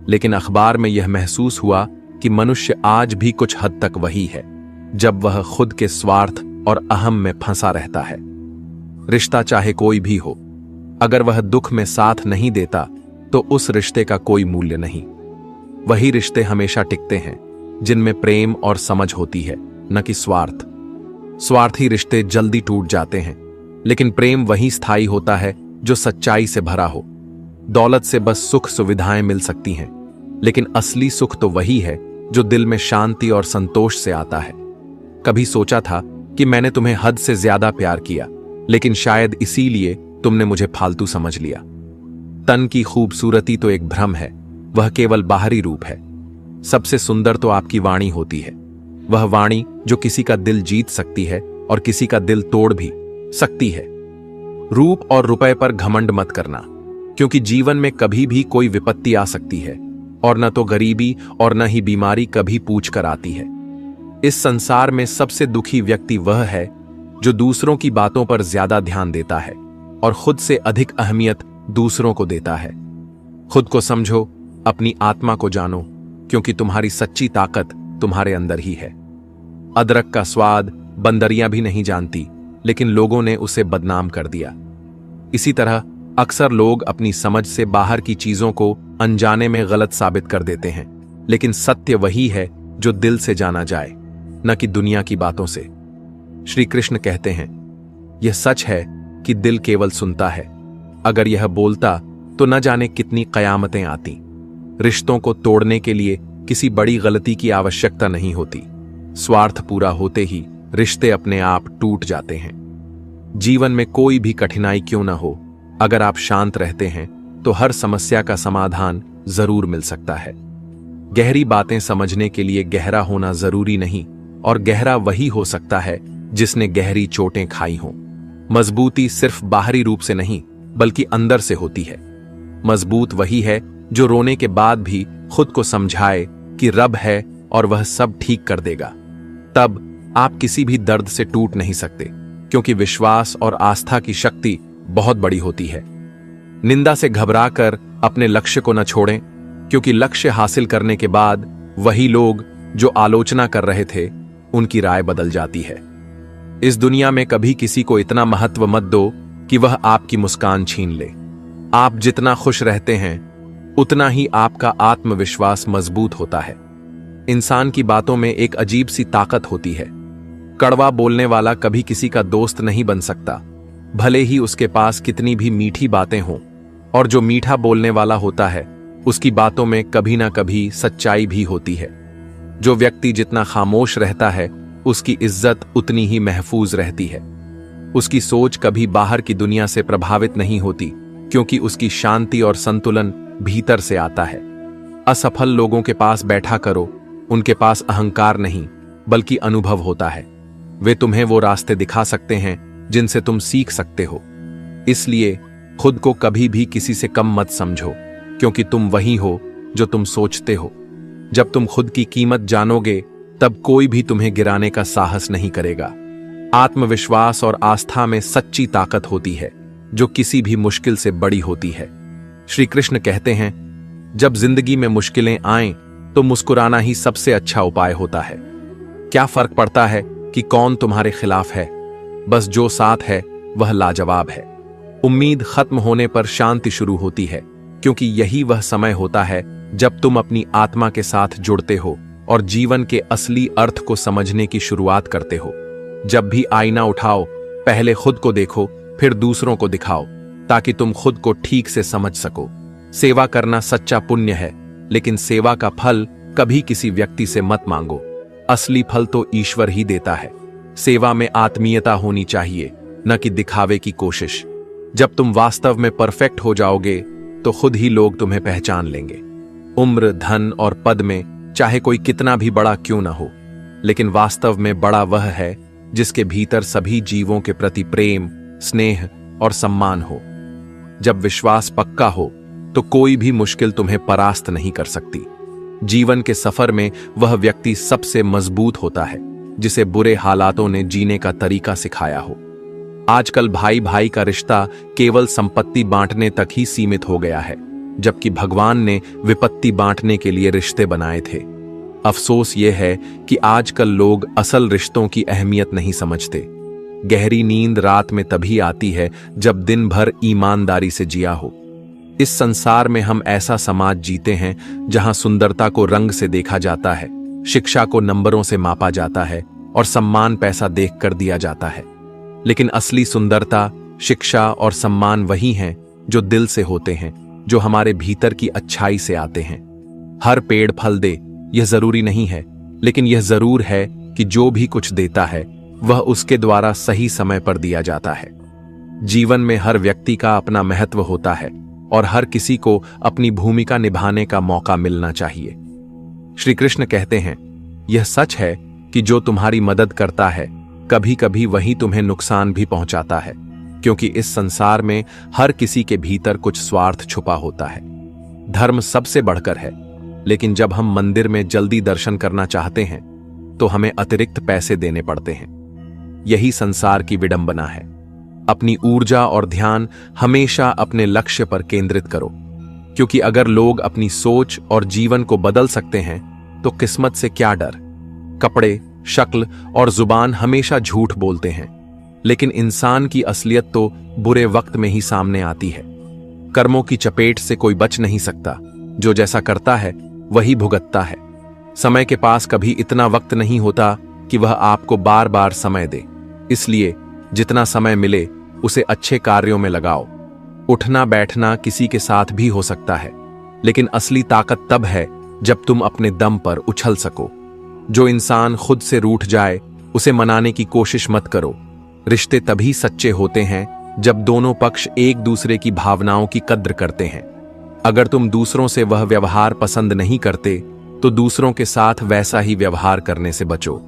लेकिन अखबार में यह महसूस हुआ कि मनुष्य आज भी कुछ हद तक वही है, जब वह खुद के स्वार्थ और अहम में फंसा रहता है। रिश्ता चाहे कोई भी हो, अगर वह दुख में साथ नहीं देता तो उस रिश्ते का कोई मूल्य नहीं। वही रिश्ते हमेशा टिकते हैं जिनमें प्रेम और समझ होती है, न कि स्वार्थ। स्वार्थी रिश्ते जल्दी टूट जाते हैं, लेकिन प्रेम वही स्थायी होता है जो सच्चाई से भरा हो। दौलत से बस सुख सुविधाएं मिल सकती हैं, लेकिन असली सुख तो वही है जो दिल में शांति और संतोष से आता है। कभी सोचा था कि मैंने तुम्हें हद से ज्यादा प्यार किया, लेकिन शायद इसीलिए तुमने मुझे फालतू समझ लिया। तन की खूबसूरती तो एक भ्रम है, वह केवल बाहरी रूप है। सबसे सुंदर तो आपकी वाणी होती है, वह वाणी जो किसी का दिल जीत सकती है और किसी का दिल तोड़ भी सकती है। रूप और रुपए पर घमंड मत करना, क्योंकि जीवन में कभी भी कोई विपत्ति आ सकती है, और न तो गरीबी और न ही बीमारी कभी पूछ कर आती है। इस संसार में सबसे दुखी व्यक्ति वह है जो दूसरों की बातों पर ज्यादा ध्यान देता है और खुद से अधिक अहमियत दूसरों को देता है। खुद को समझो, अपनी आत्मा को जानो, क्योंकि तुम्हारी सच्ची ताकत तुम्हारे अंदर ही है। अदरक का स्वाद बंदरियां भी नहीं जानती, लेकिन लोगों ने उसे बदनाम कर दिया। इसी तरह अक्सर लोग अपनी समझ से बाहर की चीजों को अनजाने में गलत साबित कर देते हैं, लेकिन सत्य वही है जो दिल से जाना जाए, न कि दुनिया की बातों से। श्री कृष्ण कहते हैं, यह सच है कि दिल केवल सुनता है, अगर यह बोलता तो न जाने कितनी कयामतें आती। रिश्तों को तोड़ने के लिए किसी बड़ी गलती की आवश्यकता नहीं होती। स्वार्थ पूरा होते ही रिश्ते अपने आप टूट जाते हैं। जीवन में कोई भी कठिनाई क्यों न हो, अगर आप शांत रहते हैं तो हर समस्या का समाधान जरूर मिल सकता है। गहरी बातें समझने के लिए गहरा होना जरूरी नहीं, और गहरा वही हो सकता है जिसने गहरी चोटें खाई हों। मजबूती सिर्फ बाहरी रूप से नहीं, बल्कि अंदर से होती है। मजबूत वही है जो रोने के बाद भी खुद को समझाए कि रब है और वह सब ठीक कर देगा। तब आप किसी भी दर्द से टूट नहीं सकते, क्योंकि विश्वास और आस्था की शक्ति बहुत बड़ी होती है। निंदा से घबराकर अपने लक्ष्य को न छोड़ें, क्योंकि लक्ष्य हासिल करने के बाद वही लोग जो आलोचना कर रहे थे उनकी राय बदल जाती है। इस दुनिया में कभी किसी को इतना महत्व मत दो कि वह आपकी मुस्कान छीन ले। आप जितना खुश रहते हैं उतना ही आपका आत्मविश्वास मजबूत होता है। इंसान की बातों में एक अजीब सी ताकत होती है। कड़वा बोलने वाला कभी किसी का दोस्त नहीं बन सकता, भले ही उसके पास कितनी भी मीठी बातें हों। और जो मीठा बोलने वाला होता है उसकी बातों में कभी ना कभी सच्चाई भी होती है। जो व्यक्ति जितना खामोश रहता है उसकी इज्जत उतनी ही महफूज रहती है। उसकी सोच कभी बाहर की दुनिया से प्रभावित नहीं होती, क्योंकि उसकी शांति और संतुलन भीतर से आता है। असफल लोगों के पास बैठा करो, उनके पास अहंकार नहीं बल्कि अनुभव होता है। वे तुम्हें वो रास्ते दिखा सकते हैं जिनसे तुम सीख सकते हो। इसलिए खुद को कभी भी किसी से कम मत समझो, क्योंकि तुम वही हो जो तुम सोचते हो। जब तुम खुद की कीमत जानोगे तब कोई भी तुम्हें गिराने का साहस नहीं करेगा। आत्मविश्वास और आस्था में सच्ची ताकत होती है जो किसी भी मुश्किल से बड़ी होती है। श्री कृष्ण कहते हैं, जब जिंदगी में मुश्किलें आएं तो मुस्कुराना ही सबसे अच्छा उपाय होता है। क्या फर्क पड़ता है कि कौन तुम्हारे खिलाफ है, बस जो साथ है वह लाजवाब है। उम्मीद खत्म होने पर शांति शुरू होती है, क्योंकि यही वह समय होता है जब तुम अपनी आत्मा के साथ जुड़ते हो और जीवन के असली अर्थ को समझने की शुरुआत करते हो। जब भी आईना उठाओ, पहले खुद को देखो, फिर दूसरों को दिखाओ, ताकि तुम खुद को ठीक से समझ सको। सेवा करना सच्चा पुण्य है, लेकिन सेवा का फल कभी किसी व्यक्ति से मत मांगो। असली फल तो ईश्वर ही देता है। सेवा में आत्मीयता होनी चाहिए, न कि दिखावे की कोशिश। जब तुम वास्तव में परफेक्ट हो जाओगे तो खुद ही लोग तुम्हें पहचान लेंगे। उम्र, धन और पद में चाहे कोई कितना भी बड़ा क्यों ना हो, लेकिन वास्तव में बड़ा वह है जिसके भीतर सभी जीवों के प्रति प्रेम, स्नेह और सम्मान हो। जब विश्वास पक्का हो तो कोई भी मुश्किल तुम्हें परास्त नहीं कर सकती। जीवन के सफर में वह व्यक्ति सबसे मजबूत होता है जिसे बुरे हालातों ने जीने का तरीका सिखाया हो। आजकल भाई भाई का रिश्ता केवल संपत्ति बांटने तक ही सीमित हो गया है, जबकि भगवान ने विपत्ति बांटने के लिए रिश्ते बनाए थे। अफसोस यह है कि आजकल लोग असल रिश्तों की अहमियत नहीं समझते। गहरी नींद रात में तभी आती है जब दिन भर ईमानदारी से जिया हो। इस संसार में हम ऐसा समाज जीते हैं जहां सुंदरता को रंग से देखा जाता है, शिक्षा को नंबरों से मापा जाता है और सम्मान पैसा देखकर दिया जाता है। लेकिन असली सुंदरता, शिक्षा और सम्मान वही हैं जो दिल से होते हैं, जो हमारे भीतर की अच्छाई से आते हैं। हर पेड़ फल दे यह जरूरी नहीं है, लेकिन यह जरूर है कि जो भी कुछ देता है वह उसके द्वारा सही समय पर दिया जाता है। जीवन में हर व्यक्ति का अपना महत्व होता है और हर किसी को अपनी भूमिका निभाने का मौका मिलना चाहिए। श्री कृष्ण कहते हैं, यह सच है कि जो तुम्हारी मदद करता है कभी कभी वही तुम्हें नुकसान भी पहुंचाता है, क्योंकि इस संसार में हर किसी के भीतर कुछ स्वार्थ छुपा होता है। धर्म सबसे बढ़कर है, लेकिन जब हम मंदिर में जल्दी दर्शन करना चाहते हैं तो हमें अतिरिक्त पैसे देने पड़ते हैं। यही संसार की विडंबना है। अपनी ऊर्जा और ध्यान हमेशा अपने लक्ष्य पर केंद्रित करो, क्योंकि अगर लोग अपनी सोच और जीवन को बदल सकते हैं तो किस्मत से क्या डर। कपड़े, शक्ल और जुबान हमेशा झूठ बोलते हैं, लेकिन इंसान की असलियत तो बुरे वक्त में ही सामने आती है। कर्मों की चपेट से कोई बच नहीं सकता। जो जैसा करता है वही भुगतता है। समय के पास कभी इतना वक्त नहीं होता कि वह आपको बार बार समय दे। इसलिए जितना समय मिले उसे अच्छे कार्यों में लगाओ। उठना बैठना किसी के साथ भी हो सकता है, लेकिन असली ताकत तब है जब तुम अपने दम पर उछल सको। जो इंसान खुद से रूठ जाए उसे मनाने की कोशिश मत करो। रिश्ते तभी सच्चे होते हैं जब दोनों पक्ष एक दूसरे की भावनाओं की कद्र करते हैं। अगर तुम दूसरों से वह व्यवहार पसंद नहीं करते तो दूसरों के साथ वैसा ही व्यवहार करने से बचो।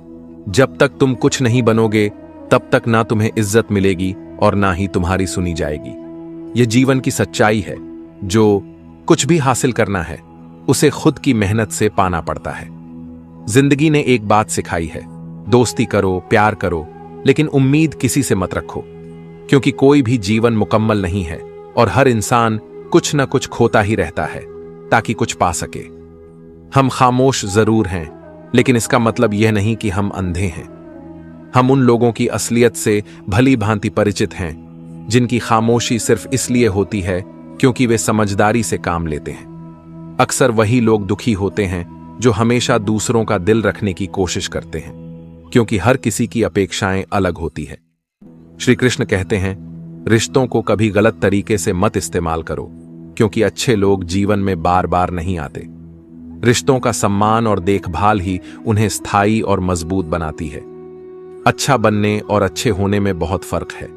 जब तक तुम कुछ नहीं बनोगे तब तक ना तुम्हें इज्जत मिलेगी और ना ही तुम्हारी सुनी जाएगी। यह जीवन की सच्चाई है। जो कुछ भी हासिल करना है उसे खुद की मेहनत से पाना पड़ता है। जिंदगी ने एक बात सिखाई है, दोस्ती करो, प्यार करो, लेकिन उम्मीद किसी से मत रखो, क्योंकि कोई भी जीवन मुकम्मल नहीं है और हर इंसान कुछ न कुछ खोता ही रहता है ताकि कुछ पा सके। हम खामोश जरूर हैं, लेकिन इसका मतलब यह नहीं कि हम अंधे हैं। हम उन लोगों की असलियत से भली भांति परिचित हैं जिनकी खामोशी सिर्फ इसलिए होती है क्योंकि वे समझदारी से काम लेते हैं। अक्सर वही लोग दुखी होते हैं जो हमेशा दूसरों का दिल रखने की कोशिश करते हैं, क्योंकि हर किसी की अपेक्षाएं अलग होती है। श्री कृष्ण कहते हैं, रिश्तों को कभी गलत तरीके से मत इस्तेमाल करो, क्योंकि अच्छे लोग जीवन में बार बार नहीं आते। रिश्तों का सम्मान और देखभाल ही उन्हें स्थायी और मजबूत बनाती है। अच्छा बनने और अच्छे होने में बहुत फर्क है।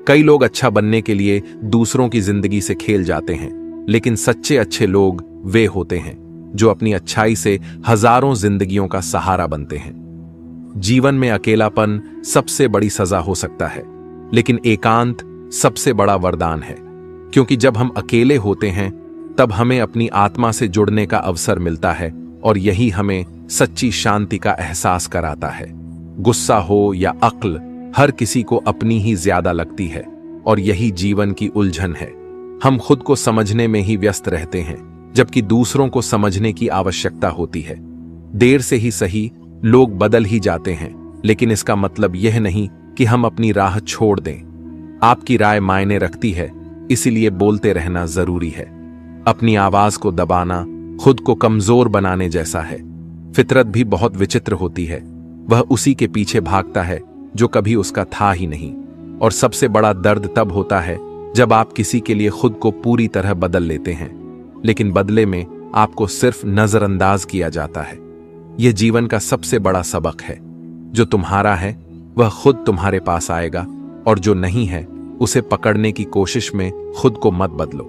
कई लोग अच्छा बनने के लिए दूसरों की जिंदगी से खेल जाते हैं, लेकिन सच्चे अच्छे लोग वे होते हैं जो अपनी अच्छाई से हजारों जिंदगियों का सहारा बनते हैं। जीवन में अकेलापन सबसे बड़ी सजा हो सकता है, लेकिन एकांत सबसे बड़ा वरदान है, क्योंकि जब हम अकेले होते हैं तब हमें अपनी आत्मा से जुड़ने का अवसर मिलता है और यही हमें सच्ची शांति का एहसास कराता है। गुस्सा हो या अक्ल, हर किसी को अपनी ही ज्यादा लगती है और यही जीवन की उलझन है। हम खुद को समझने में ही व्यस्त रहते हैं, जबकि दूसरों को समझने की आवश्यकता होती है। देर से ही सही लोग बदल ही जाते हैं, लेकिन इसका मतलब यह नहीं कि हम अपनी राह छोड़ दें। आपकी राय मायने रखती है, इसीलिए बोलते रहना जरूरी है। अपनी आवाज को दबाना खुद को कमजोर बनाने जैसा है। फितरत भी बहुत विचित्र होती है। वह उसी के पीछे भागता है जो कभी उसका था ही नहीं। और सबसे बड़ा दर्द तब होता है जब आप किसी के लिए खुद को पूरी तरह बदल लेते हैं, लेकिन बदले में आपको सिर्फ नजरअंदाज किया जाता है। यह जीवन का सबसे बड़ा सबक है। जो तुम्हारा है वह खुद तुम्हारे पास आएगा, और जो नहीं है उसे पकड़ने की कोशिश में खुद को मत बदलो।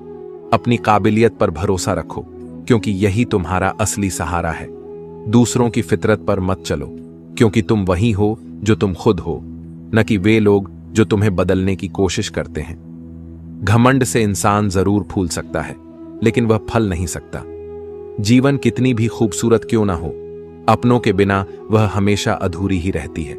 अपनी काबिलियत पर भरोसा रखो, क्योंकि यही तुम्हारा असली सहारा है। दूसरों की फितरत पर मत चलो, क्योंकि तुम वही हो जो तुम खुद हो, न कि वे लोग जो तुम्हें बदलने की कोशिश करते हैं। घमंड से इंसान जरूर फूल सकता है, लेकिन वह फल नहीं सकता। जीवन कितनी भी खूबसूरत क्यों ना हो, अपनों के बिना वह हमेशा अधूरी ही रहती है।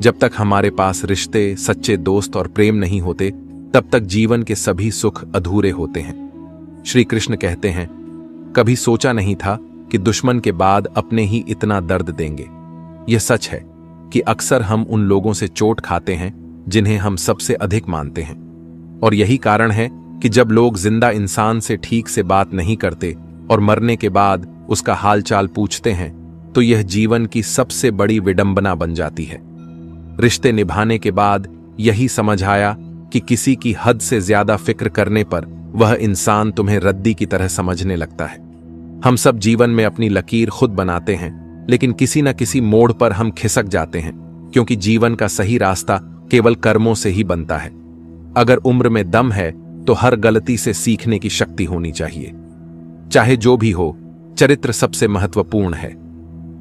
जब तक हमारे पास रिश्ते, सच्चे दोस्त और प्रेम नहीं होते, तब तक जीवन के सभी सुख अधूरे होते हैं। श्री कृष्ण कहते हैं, कभी सोचा नहीं था कि दुश्मन के बाद अपने ही इतना दर्द देंगे। यह सच है कि अक्सर हम उन लोगों से चोट खाते हैं जिन्हें हम सबसे अधिक मानते हैं। और यही कारण है कि जब लोग जिंदा इंसान से ठीक से बात नहीं करते और मरने के बाद उसका हालचाल पूछते हैं, तो यह जीवन की सबसे बड़ी विडंबना बन जाती है। रिश्ते निभाने के बाद यही समझ आया कि किसी की हद से ज्यादा फिक्र करने पर वह इंसान तुम्हें रद्दी की तरह समझने लगता है। हम सब जीवन में अपनी लकीर खुद बनाते हैं, लेकिन किसी न किसी मोड़ पर हम खिसक जाते हैं, क्योंकि जीवन का सही रास्ता केवल कर्मों से ही बनता है। अगर उम्र में दम है तो हर गलती से सीखने की शक्ति होनी चाहिए। चाहे जो भी हो, चरित्र सबसे महत्वपूर्ण है।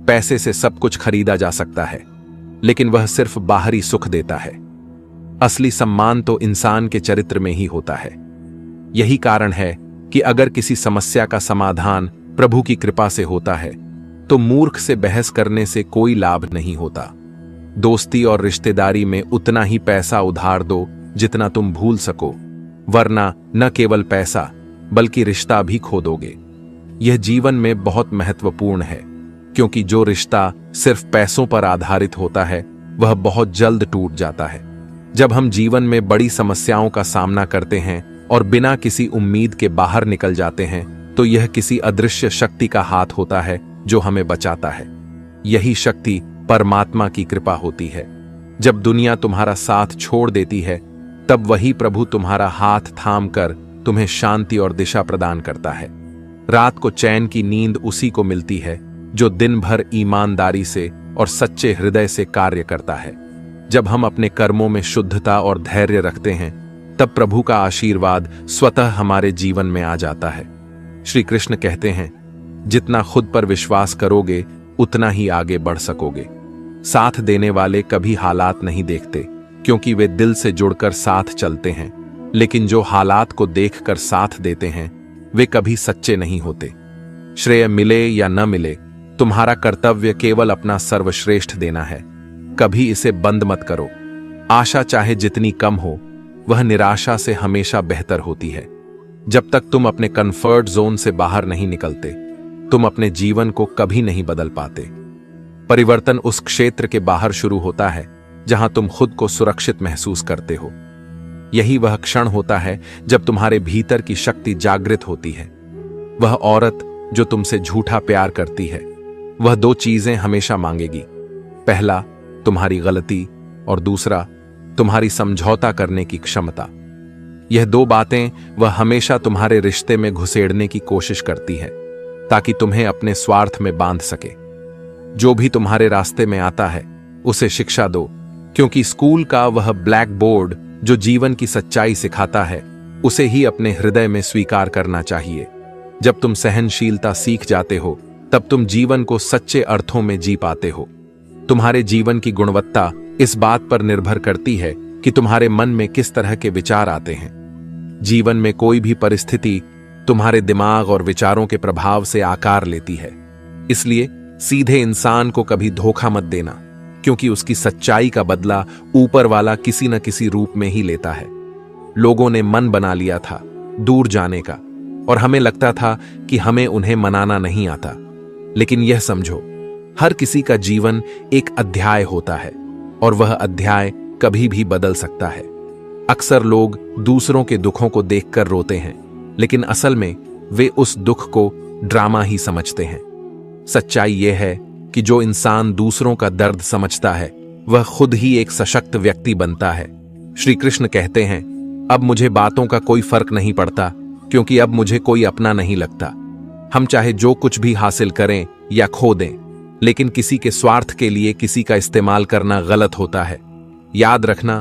पैसे से सब कुछ खरीदा जा सकता है, लेकिन वह सिर्फ बाहरी सुख देता है। असली सम्मान तो इंसान के चरित्र में ही होता है। यही कारण है कि अगर किसी समस्या का समाधान प्रभु की कृपा से होता है, तो मूर्ख से बहस करने से कोई लाभ नहीं होता। दोस्ती और रिश्तेदारी में उतना ही पैसा उधार दो जितना तुम भूल सको, वरना न केवल पैसा बल्कि रिश्ता भी खो दोगे। यह जीवन में बहुत महत्वपूर्ण है, क्योंकि जो रिश्ता सिर्फ पैसों पर आधारित होता है वह बहुत जल्द टूट जाता है। जब हम जीवन में बड़ी समस्याओं का सामना करते हैं और बिना किसी उम्मीद के बाहर निकल जाते हैं, तो यह किसी अदृश्य शक्ति का हाथ होता है जो हमें बचाता है। यही शक्ति परमात्मा की कृपा होती है। जब दुनिया तुम्हारा साथ छोड़ देती है, तब वही प्रभु तुम्हारा हाथ थाम कर तुम्हें शांति और दिशा प्रदान करता है। रात को चैन की नींद उसी को मिलती है जो दिन भर ईमानदारी से और सच्चे हृदय से कार्य करता है। जब हम अपने कर्मों में शुद्धता और धैर्य रखते हैं, तब प्रभु का आशीर्वाद स्वतः हमारे जीवन में आ जाता है। श्री कृष्ण कहते हैं, जितना खुद पर विश्वास करोगे उतना ही आगे बढ़ सकोगे। साथ देने वाले कभी हालात नहीं देखते, क्योंकि वे दिल से जुड़कर साथ चलते हैं, लेकिन जो हालात को देखकर साथ देते हैं वे कभी सच्चे नहीं होते। श्रेय मिले या न मिले, तुम्हारा कर्तव्य केवल अपना सर्वश्रेष्ठ देना है। कभी इसे बंद मत करो। आशा चाहे जितनी कम हो, वह निराशा से हमेशा बेहतर होती है। जब तक तुम अपने कंफर्ट जोन से बाहर नहीं निकलते, तुम अपने जीवन को कभी नहीं बदल पाते। परिवर्तन उस क्षेत्र के बाहर शुरू होता है जहां तुम खुद को सुरक्षित महसूस करते हो। यही वह क्षण होता है जब तुम्हारे भीतर की शक्ति जागृत होती है। वह औरत जो तुमसे झूठा प्यार करती है, वह दो चीजें हमेशा मांगेगी। पहला, तुम्हारी गलती, और दूसरा, तुम्हारी समझौता करने की क्षमता। यह दो बातें वह हमेशा तुम्हारे रिश्ते में घुसेड़ने की कोशिश करती है, ताकि तुम्हें अपने स्वार्थ में बांध सके। जो भी तुम्हारे रास्ते में आता है उसे शिक्षा दो, क्योंकि स्कूल का वह ब्लैक बोर्ड जो जीवन की सच्चाई सिखाता है, उसे ही अपने हृदय में स्वीकार करना चाहिए। जब तुम सहनशीलता सीख जाते हो, तब तुम जीवन को सच्चे अर्थों में जी पाते हो। तुम्हारे जीवन की गुणवत्ता इस बात पर निर्भर करती है कि तुम्हारे मन में किस तरह के विचार आते हैं। जीवन में कोई भी परिस्थिति तुम्हारे दिमाग और विचारों के प्रभाव से आकार लेती है। इसलिए सीधे इंसान को कभी धोखा मत देना, क्योंकि उसकी सच्चाई का बदला ऊपर वाला किसी न किसी रूप में ही लेता है। लोगों ने मन बना लिया था दूर जाने का, और हमें लगता था कि हमें उन्हें मनाना नहीं आता। लेकिन यह समझो, हर किसी का जीवन एक अध्याय होता है, और वह अध्याय कभी भी बदल सकता है। अक्सर लोग दूसरों के दुखों को देखकर रोते हैं, लेकिन असल में वे उस दुख को ड्रामा ही समझते हैं। सच्चाई यह है कि जो इंसान दूसरों का दर्द समझता है वह खुद ही एक सशक्त व्यक्ति बनता है। श्री कृष्ण कहते हैं, अब मुझे बातों का कोई फर्क नहीं पड़ता, क्योंकि अब मुझे कोई अपना नहीं लगता। हम चाहे जो कुछ भी हासिल करें या खो दें, लेकिन किसी के स्वार्थ के लिए किसी का इस्तेमाल करना गलत होता है। याद रखना,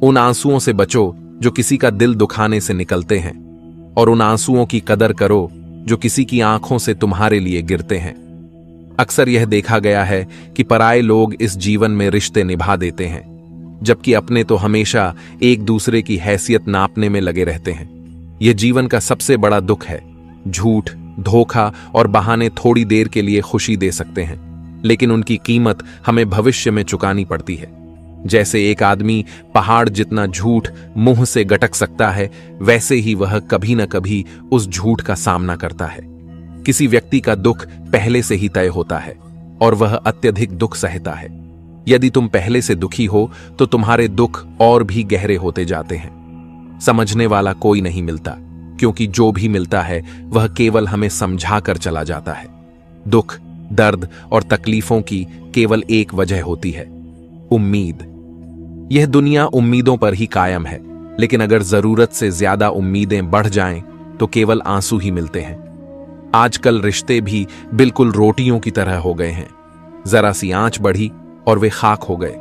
उन आंसुओं से बचो जो किसी का दिल दुखाने से निकलते हैं, और उन आंसुओं की कदर करो जो किसी की आंखों से तुम्हारे लिए गिरते हैं। अक्सर यह देखा गया है कि पराये लोग इस जीवन में रिश्ते निभा देते हैं, जबकि अपने तो हमेशा एक दूसरे की हैसियत नापने में लगे रहते हैं। यह जीवन का सबसे बड़ा दुख है। झूठ, धोखा और बहाने थोड़ी देर के लिए खुशी दे सकते हैं, लेकिन उनकी कीमत हमें भविष्य में चुकानी पड़ती है। जैसे एक आदमी पहाड़ जितना झूठ मुंह से गटक सकता है, वैसे ही वह कभी न कभी उस झूठ का सामना करता है। किसी व्यक्ति का दुख पहले से ही तय होता है और वह अत्यधिक दुख सहता है। यदि तुम पहले से दुखी हो तो तुम्हारे दुख और भी गहरे होते जाते हैं। समझने वाला कोई नहीं मिलता, क्योंकि जो भी मिलता है वह केवल हमें समझाकर चला जाता है। दुख, दर्द और तकलीफों की केवल एक वजह होती है, उम्मीद। यह दुनिया उम्मीदों पर ही कायम है, लेकिन अगर जरूरत से ज्यादा उम्मीदें बढ़ जाएं तो केवल आंसू ही मिलते हैं। आजकल रिश्ते भी बिल्कुल रोटियों की तरह हो गए हैं। जरा सी आंच बढ़ी और वे खाक हो गए।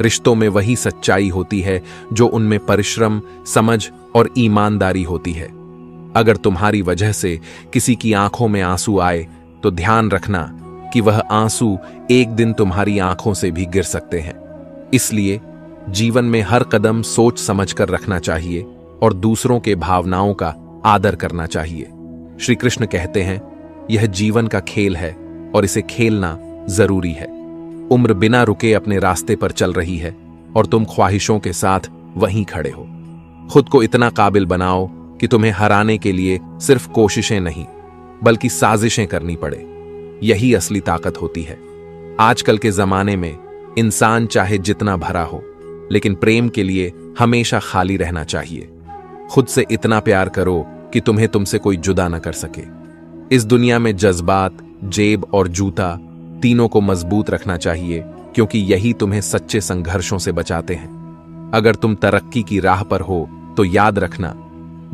रिश्तों में वही सच्चाई होती है जो उनमें परिश्रम, समझ और ईमानदारी होती है। अगर तुम्हारी वजह से किसी की आंखों में आंसू आए तो ध्यान रखना कि वह आंसू एक दिन तुम्हारी आंखों से भी गिर सकते हैं। इसलिए जीवन में हर कदम सोच समझकर रखना चाहिए और दूसरों के भावनाओं का आदर करना चाहिए। श्री कृष्ण कहते हैं, यह जीवन का खेल है और इसे खेलना जरूरी है। उम्र बिना रुके अपने रास्ते पर चल रही है और तुम ख्वाहिशों के साथ वहीं खड़े हो। खुद को इतना काबिल बनाओ कि तुम्हें हराने के लिए सिर्फ कोशिशें नहीं बल्कि साजिशें करनी पड़े। यही असली ताकत होती है। आजकल के जमाने में इंसान चाहे जितना भरा हो, लेकिन प्रेम के लिए हमेशा खाली रहना चाहिए। खुद से इतना प्यार करो कि तुम्हें तुमसे कोई जुदा न कर सके। इस दुनिया में जज्बात, जेब और जूता तीनों को मजबूत रखना चाहिए, क्योंकि यही तुम्हें सच्चे संघर्षों से बचाते हैं। अगर तुम तरक्की की राह पर हो तो याद रखना,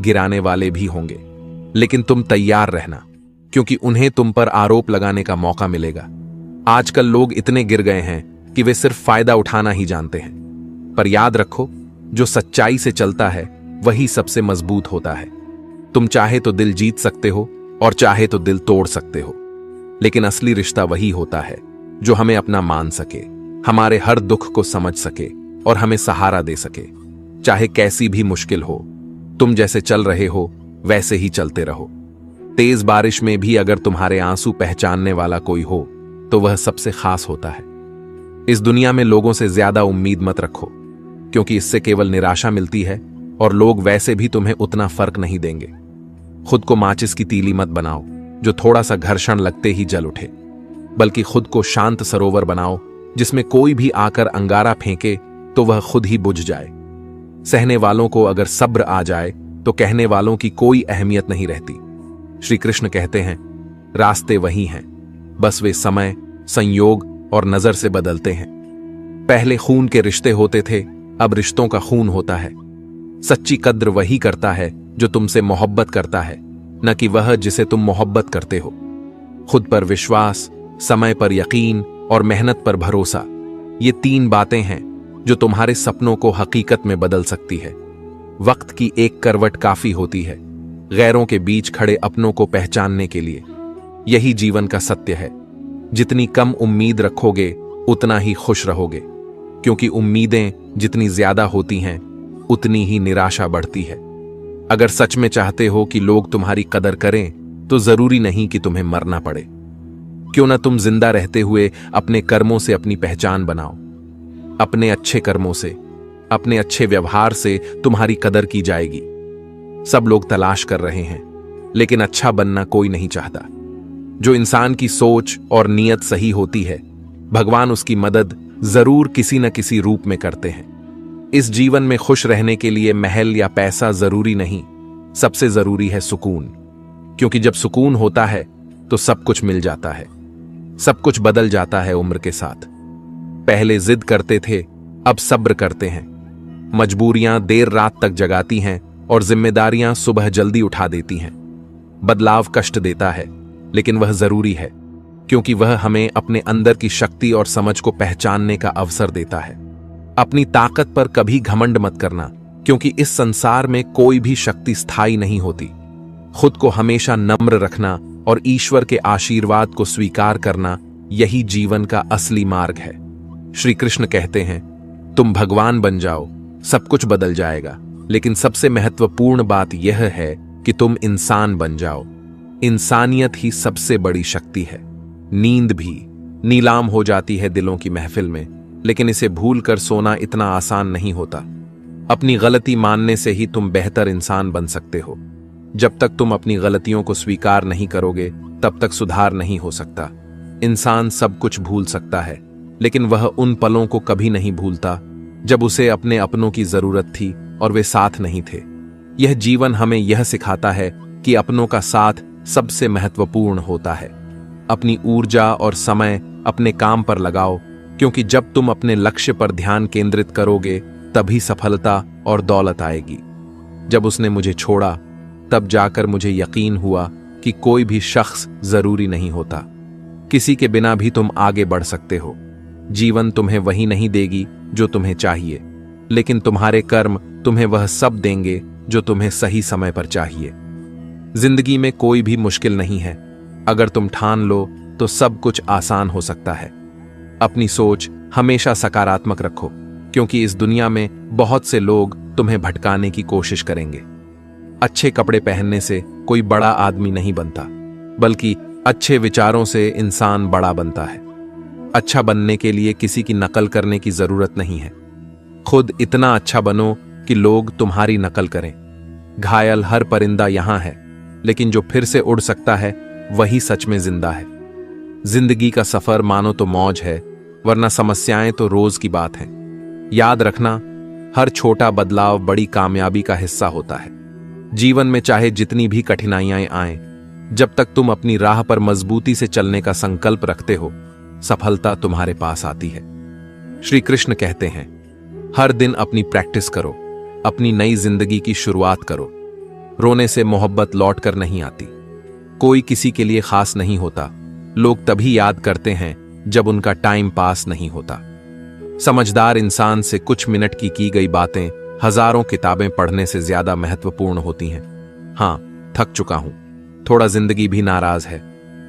गिराने वाले भी होंगे, लेकिन तुम तैयार रहना, क्योंकि उन्हें तुम पर आरोप लगाने का मौका मिलेगा। आजकल लोग इतने गिर गए हैं कि वे सिर्फ फायदा उठाना ही जानते हैं। पर याद रखो, जो सच्चाई से चलता है वही सबसे मजबूत होता है। तुम चाहे तो दिल जीत सकते हो और चाहे तो दिल तोड़ सकते हो, लेकिन असली रिश्ता वही होता है जो हमें अपना मान सके, हमारे हर दुख को समझ सके और हमें सहारा दे सके। चाहे कैसी भी मुश्किल हो, तुम जैसे चल रहे हो वैसे ही चलते रहो। तेज बारिश में भी अगर तुम्हारे आंसू पहचानने वाला कोई हो तो वह सबसे खास होता है। इस दुनिया में लोगों से ज्यादा उम्मीद मत रखो, क्योंकि इससे केवल निराशा मिलती है और लोग वैसे भी तुम्हें उतना फर्क नहीं देंगे। खुद को माचिस की तीली मत बनाओ जो थोड़ा सा घर्षण लगते ही जल उठे, बल्कि खुद को शांत सरोवर बनाओ जिसमें कोई भी आकर अंगारा फेंके तो वह खुद ही बुझ जाए। सहने वालों को अगर सब्र आ जाए तो कहने वालों की कोई अहमियत नहीं रहती। श्री कृष्ण कहते हैं, रास्ते वही हैं, बस वे समय, संयोग और नजर से बदलते हैं। पहले खून के रिश्ते होते थे, अब रिश्तों का खून होता है। सच्ची कद्र वही करता है जो तुमसे मोहब्बत करता है, न कि वह जिसे तुम मोहब्बत करते हो। खुद पर विश्वास, समय पर यकीन और मेहनत पर भरोसा, ये 3 बातें हैं जो तुम्हारे सपनों को हकीकत में बदल सकती है। वक्त की एक करवट काफी होती है गैरों के बीच खड़े अपनों को पहचानने के लिए। यही जीवन का सत्य है। जितनी कम उम्मीद रखोगे उतना ही खुश रहोगे, क्योंकि उम्मीदें जितनी ज्यादा होती हैं उतनी ही निराशा बढ़ती है। अगर सच में चाहते हो कि लोग तुम्हारी कदर करें तो जरूरी नहीं कि तुम्हें मरना पड़े। क्यों ना तुम जिंदा रहते हुए अपने कर्मों से अपनी पहचान बनाओ। अपने अच्छे कर्मों से, अपने अच्छे व्यवहार से तुम्हारी कदर की जाएगी। सब लोग तलाश कर रहे हैं, लेकिन अच्छा बनना कोई नहीं चाहता। जो इंसान की सोच और नीयत सही होती है, भगवान उसकी मदद जरूर किसी न किसी रूप में करते हैं। इस जीवन में खुश रहने के लिए महल या पैसा जरूरी नहीं, सबसे जरूरी है सुकून। क्योंकि जब सुकून होता है तो सब कुछ मिल जाता है, सब कुछ बदल जाता है उम्र के साथ। पहले जिद करते थे, अब सब्र करते हैं। मजबूरियां देर रात तक जगाती हैं और जिम्मेदारियां सुबह जल्दी उठा देती हैं। बदलाव कष्ट देता है, लेकिन वह जरूरी है, क्योंकि वह हमें अपने अंदर की शक्ति और समझ को पहचानने का अवसर देता है। अपनी ताकत पर कभी घमंड मत करना, क्योंकि इस संसार में कोई भी शक्ति स्थायी नहीं होती। खुद को हमेशा नम्र रखना और ईश्वर के आशीर्वाद को स्वीकार करना, यही जीवन का असली मार्ग है। श्री कृष्ण कहते हैं, तुम भगवान बन जाओ, सब कुछ बदल जाएगा, लेकिन सबसे महत्वपूर्ण बात यह है कि तुम इंसान बन जाओ। इंसानियत ही सबसे बड़ी शक्ति है। नींद भी नीलाम हो जाती है दिलों की महफिल में, लेकिन इसे भूल कर सोना इतना आसान नहीं होता। अपनी गलती मानने से ही तुम बेहतर इंसान बन सकते हो। जब तक तुम अपनी गलतियों को स्वीकार नहीं करोगे, तब तक सुधार नहीं हो सकता। इंसान सब कुछ भूल सकता है, लेकिन वह उन पलों को कभी नहीं भूलता जब उसे अपने अपनों की जरूरत थी और वे साथ नहीं थे। यह जीवन हमें यह सिखाता है कि अपनों का साथ सबसे महत्वपूर्ण होता है। अपनी ऊर्जा और समय अपने काम पर लगाओ, क्योंकि जब तुम अपने लक्ष्य पर ध्यान केंद्रित करोगे, तभी सफलता और दौलत आएगी। जब उसने मुझे छोड़ा, तब जाकर मुझे यकीन हुआ कि कोई भी शख्स जरूरी नहीं होता। किसी के बिना भी तुम आगे बढ़ सकते हो। जीवन तुम्हें वही नहीं देगी जो तुम्हें चाहिए, लेकिन तुम्हारे कर्म तुम्हें वह सब देंगे जो तुम्हें सही समय पर चाहिए। जिंदगी में कोई भी मुश्किल नहीं है। अगर तुम ठान लो तो सब कुछ आसान हो सकता है। अपनी सोच हमेशा सकारात्मक रखो, क्योंकि इस दुनिया में बहुत से लोग तुम्हें भटकाने की कोशिश करेंगे। अच्छे कपड़े पहनने से कोई बड़ा आदमी नहीं बनता, बल्कि अच्छे विचारों से इंसान बड़ा बनता है। अच्छा बनने के लिए किसी की नकल करने की जरूरत नहीं है। खुद इतना अच्छा बनो कि लोग तुम्हारी नकल करें। घायल हर परिंदा यहां है, लेकिन जो फिर से उड़ सकता है वही सच में जिंदा है। जिंदगी का सफर मानो तो मौज है, वरना समस्याएं तो रोज की बात हैं। याद रखना, हर छोटा बदलाव बड़ी कामयाबी का हिस्सा होता है। जीवन में चाहे जितनी भी कठिनाइयां आएं, जब तक तुम अपनी राह पर मजबूती से चलने का संकल्प रखते हो, सफलता तुम्हारे पास आती है। श्री कृष्ण कहते हैं, हर दिन अपनी प्रैक्टिस करो, अपनी नई जिंदगी की शुरुआत करो। रोने से मोहब्बत लौट कर नहीं आती। कोई किसी के लिए खास नहीं होता। लोग तभी याद करते हैं जब उनका टाइम पास नहीं होता। समझदार इंसान से कुछ मिनट की गई बातें हजारों किताबें पढ़ने से ज्यादा महत्वपूर्ण होती हैं। हां, थक चुका हूं, थोड़ा जिंदगी भी नाराज है,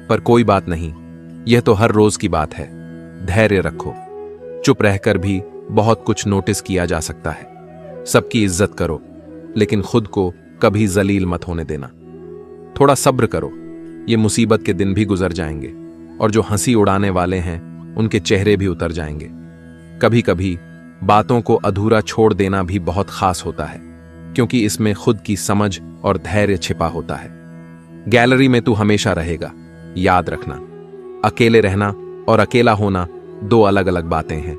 पर कोई बात नहीं, यह तो हर रोज की बात है। धैर्य रखो। चुप रहकर भी बहुत कुछ नोटिस किया जा सकता है। सबकी इज्जत करो, लेकिन खुद को कभी जलील मत होने देना। थोड़ा सब्र करो, ये मुसीबत के दिन भी गुजर जाएंगे, और जो हंसी उड़ाने वाले हैं उनके चेहरे भी उतर जाएंगे। कभी कभी बातों को अधूरा छोड़ देना भी बहुत खास होता है, क्योंकि इसमें खुद की समझ और धैर्य छिपा होता है। गैलरी में तू हमेशा रहेगा, याद रखना। अकेले रहना और अकेला होना दो अलग अलग बातें हैं।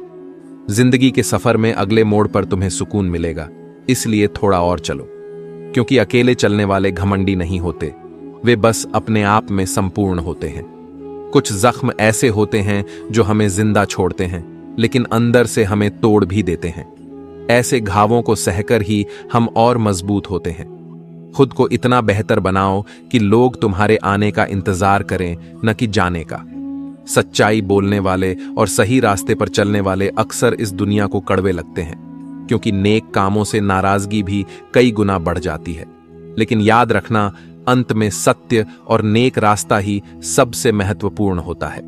जिंदगी के सफर में अगले मोड़ पर तुम्हें सुकून मिलेगा, इसलिए थोड़ा और चलो, क्योंकि अकेले चलने वाले घमंडी नहीं होते, वे बस अपने आप में संपूर्ण होते हैं। कुछ जख्म ऐसे होते हैं जो हमें जिंदा छोड़ते हैं, लेकिन अंदर से हमें तोड़ भी देते हैं। ऐसे घावों को सहकर ही हम और मजबूत होते हैं। खुद को इतना बेहतर बनाओ कि लोग तुम्हारे आने का इंतजार करें, न कि जाने का। सच्चाई बोलने वाले और सही रास्ते पर चलने वाले अक्सर इस दुनिया को कड़वे लगते हैं, क्योंकि नेक कामों से नाराजगी भी कई गुना बढ़ जाती है। लेकिन याद रखना, अंत में सत्य और नेक रास्ता ही सबसे महत्वपूर्ण होता है।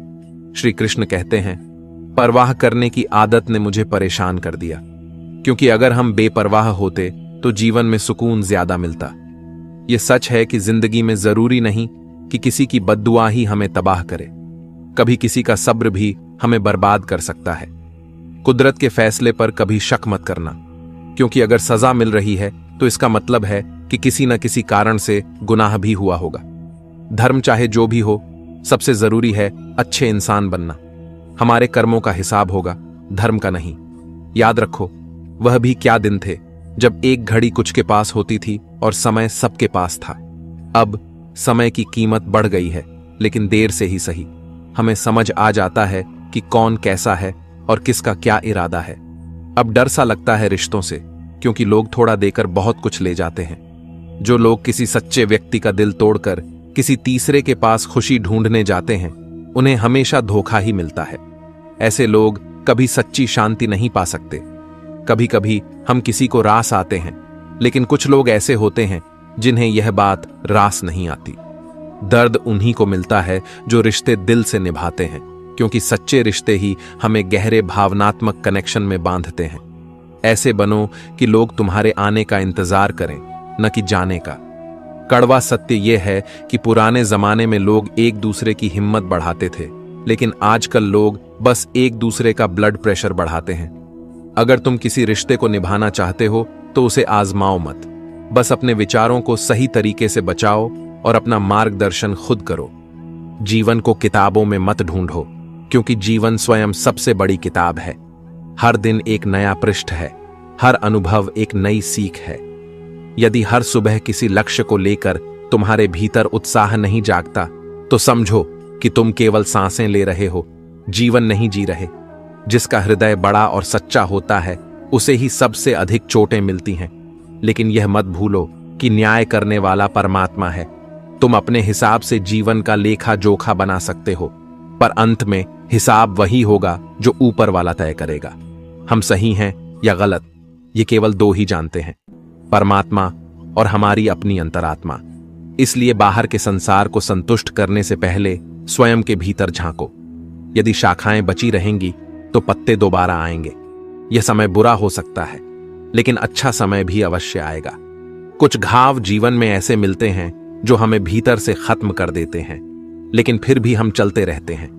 श्री कृष्ण कहते हैं, परवाह करने की आदत ने मुझे परेशान कर दिया, क्योंकि अगर हम बेपरवाह होते तो जीवन में सुकून ज्यादा मिलता। यह सच है कि जिंदगी में जरूरी नहीं कि किसी की बद्दुआ ही हमें तबाह करे। कभी किसी का सब्र भी हमें बर्बाद कर सकता है। कुदरत के फैसले पर कभी शक मत करना, क्योंकि अगर सजा मिल रही है तो इसका मतलब है कि किसी न किसी कारण से गुनाह भी हुआ होगा। धर्म चाहे जो भी हो, सबसे जरूरी है अच्छे इंसान बनना। हमारे कर्मों का हिसाब होगा, धर्म का नहीं। याद रखो, वह भी क्या दिन थे जब एक घड़ी कुछ के पास होती थी और समय सबके पास था। अब समय की कीमत बढ़ गई है, लेकिन देर से ही सही। हमें समझ आ जाता है कि कौन कैसा है और किसका क्या इरादा है। अब डर सा लगता है रिश्तों से, क्योंकि लोग थोड़ा देकर बहुत कुछ ले जाते हैं। जो लोग किसी सच्चे व्यक्ति का दिल तोड़कर किसी तीसरे के पास खुशी ढूंढने जाते हैं, उन्हें हमेशा धोखा ही मिलता है। ऐसे लोग कभी सच्ची शांति नहीं पा सकते। कभी कभी हम किसी को रास आते हैं, लेकिन कुछ लोग ऐसे होते हैं जिन्हें यह बात रास नहीं आती। दर्द उन्हीं को मिलता है जो रिश्ते दिल से निभाते हैं, क्योंकि सच्चे रिश्ते ही हमें गहरे भावनात्मक कनेक्शन में बांधते हैं। ऐसे बनो कि लोग तुम्हारे आने का इंतजार करें, न कि जाने का। कड़वा सत्य यह है कि पुराने जमाने में लोग एक दूसरे की हिम्मत बढ़ाते थे, लेकिन आजकल लोग बस एक दूसरे का ब्लड प्रेशर बढ़ाते हैं। अगर तुम किसी रिश्ते को निभाना चाहते हो तो उसे आजमाओ मत। बस अपने विचारों को सही तरीके से बचाओ और अपना मार्गदर्शन खुद करो। जीवन को किताबों में मत ढूंढो, क्योंकि जीवन स्वयं सबसे बड़ी किताब है। हर दिन एक नया पृष्ठ है, हर अनुभव एक नई सीख है। यदि हर सुबह किसी लक्ष्य को लेकर तुम्हारे भीतर उत्साह नहीं जागता, तो समझो कि तुम केवल सांसें ले रहे हो, जीवन नहीं जी रहे। जिसका हृदय बड़ा और सच्चा होता है, उसे ही सबसे अधिक चोटें मिलती हैं। लेकिन यह मत भूलो कि न्याय करने वाला परमात्मा है। तुम अपने हिसाब से जीवन का लेखा जोखा बना सकते हो, पर अंत में हिसाब वही होगा जो ऊपर वाला तय करेगा। हम सही हैं या गलत, ये केवल दो ही जानते हैं, परमात्मा और हमारी अपनी अंतरात्मा। इसलिए बाहर के संसार को संतुष्ट करने से पहले स्वयं के भीतर झांको। यदि शाखाएं बची रहेंगी तो पत्ते दोबारा आएंगे। यह समय बुरा हो सकता है, लेकिन अच्छा समय भी अवश्य आएगा। कुछ घाव जीवन में ऐसे मिलते हैं जो हमें भीतर से खत्म कर देते हैं, लेकिन फिर भी हम चलते रहते हैं,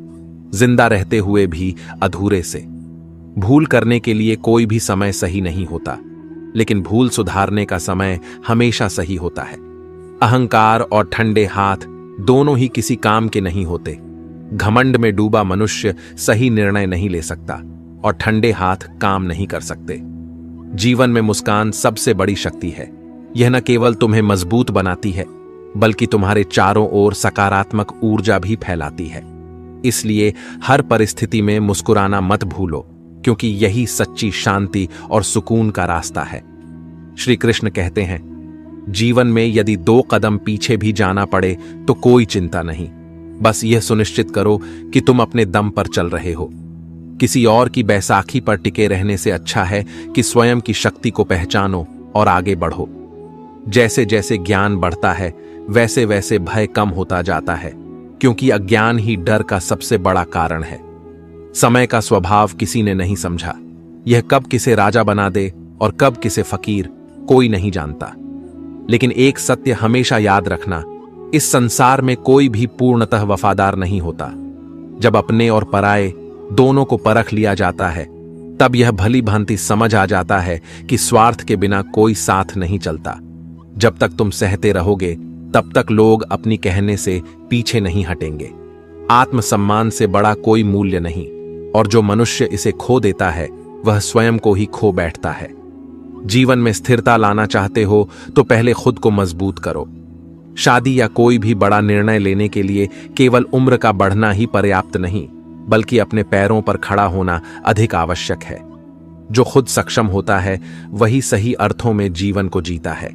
जिंदा रहते हुए भी अधूरे से। भूल करने के लिए कोई भी समय सही नहीं होता, लेकिन भूल सुधारने का समय हमेशा सही होता है। अहंकार और ठंडे हाथ दोनों ही किसी काम के नहीं होते। घमंड में डूबा मनुष्य सही निर्णय नहीं ले सकता और ठंडे हाथ काम नहीं कर सकते। जीवन में मुस्कान सबसे बड़ी शक्ति है। यह न केवल तुम्हें मजबूत बनाती है, बल्कि तुम्हारे चारों ओर सकारात्मक ऊर्जा भी फैलाती है। इसलिए हर परिस्थिति में मुस्कुराना मत भूलो, क्योंकि यही सच्ची शांति और सुकून का रास्ता है। श्री कृष्ण कहते हैं, जीवन में यदि 2 कदम पीछे भी जाना पड़े तो कोई चिंता नहीं। बस यह सुनिश्चित करो कि तुम अपने दम पर चल रहे हो। किसी और की बैसाखी पर टिके रहने से अच्छा है कि स्वयं की शक्ति को पहचानो और आगे बढ़ो। जैसे जैसे ज्ञान बढ़ता है, वैसे वैसे भय कम होता जाता है, क्योंकि अज्ञान ही डर का सबसे बड़ा कारण है। समय का स्वभाव किसी ने नहीं समझा। यह कब किसे राजा बना दे और कब किसे फकीर, कोई नहीं जानता। लेकिन एक सत्य हमेशा याद रखना, इस संसार में कोई भी पूर्णतः वफादार नहीं होता। जब अपने और पराये दोनों को परख लिया जाता है, तब यह भली भांति समझ आ जाता है कि स्वार्थ के बिना कोई साथ नहीं चलता। जब तक तुम सहते रहोगे, तब तक लोग अपनी कहने से पीछे नहीं हटेंगे। आत्मसम्मान से बड़ा कोई मूल्य नहीं, और जो मनुष्य इसे खो देता है, वह स्वयं को ही खो बैठता है। जीवन में स्थिरता लाना चाहते हो तो पहले खुद को मजबूत करो। शादी या कोई भी बड़ा निर्णय लेने के लिए केवल उम्र का बढ़ना ही पर्याप्त नहीं, बल्कि अपने पैरों पर खड़ा होना अधिक आवश्यक है। जो खुद सक्षम होता है, वही सही अर्थों में जीवन को जीता है।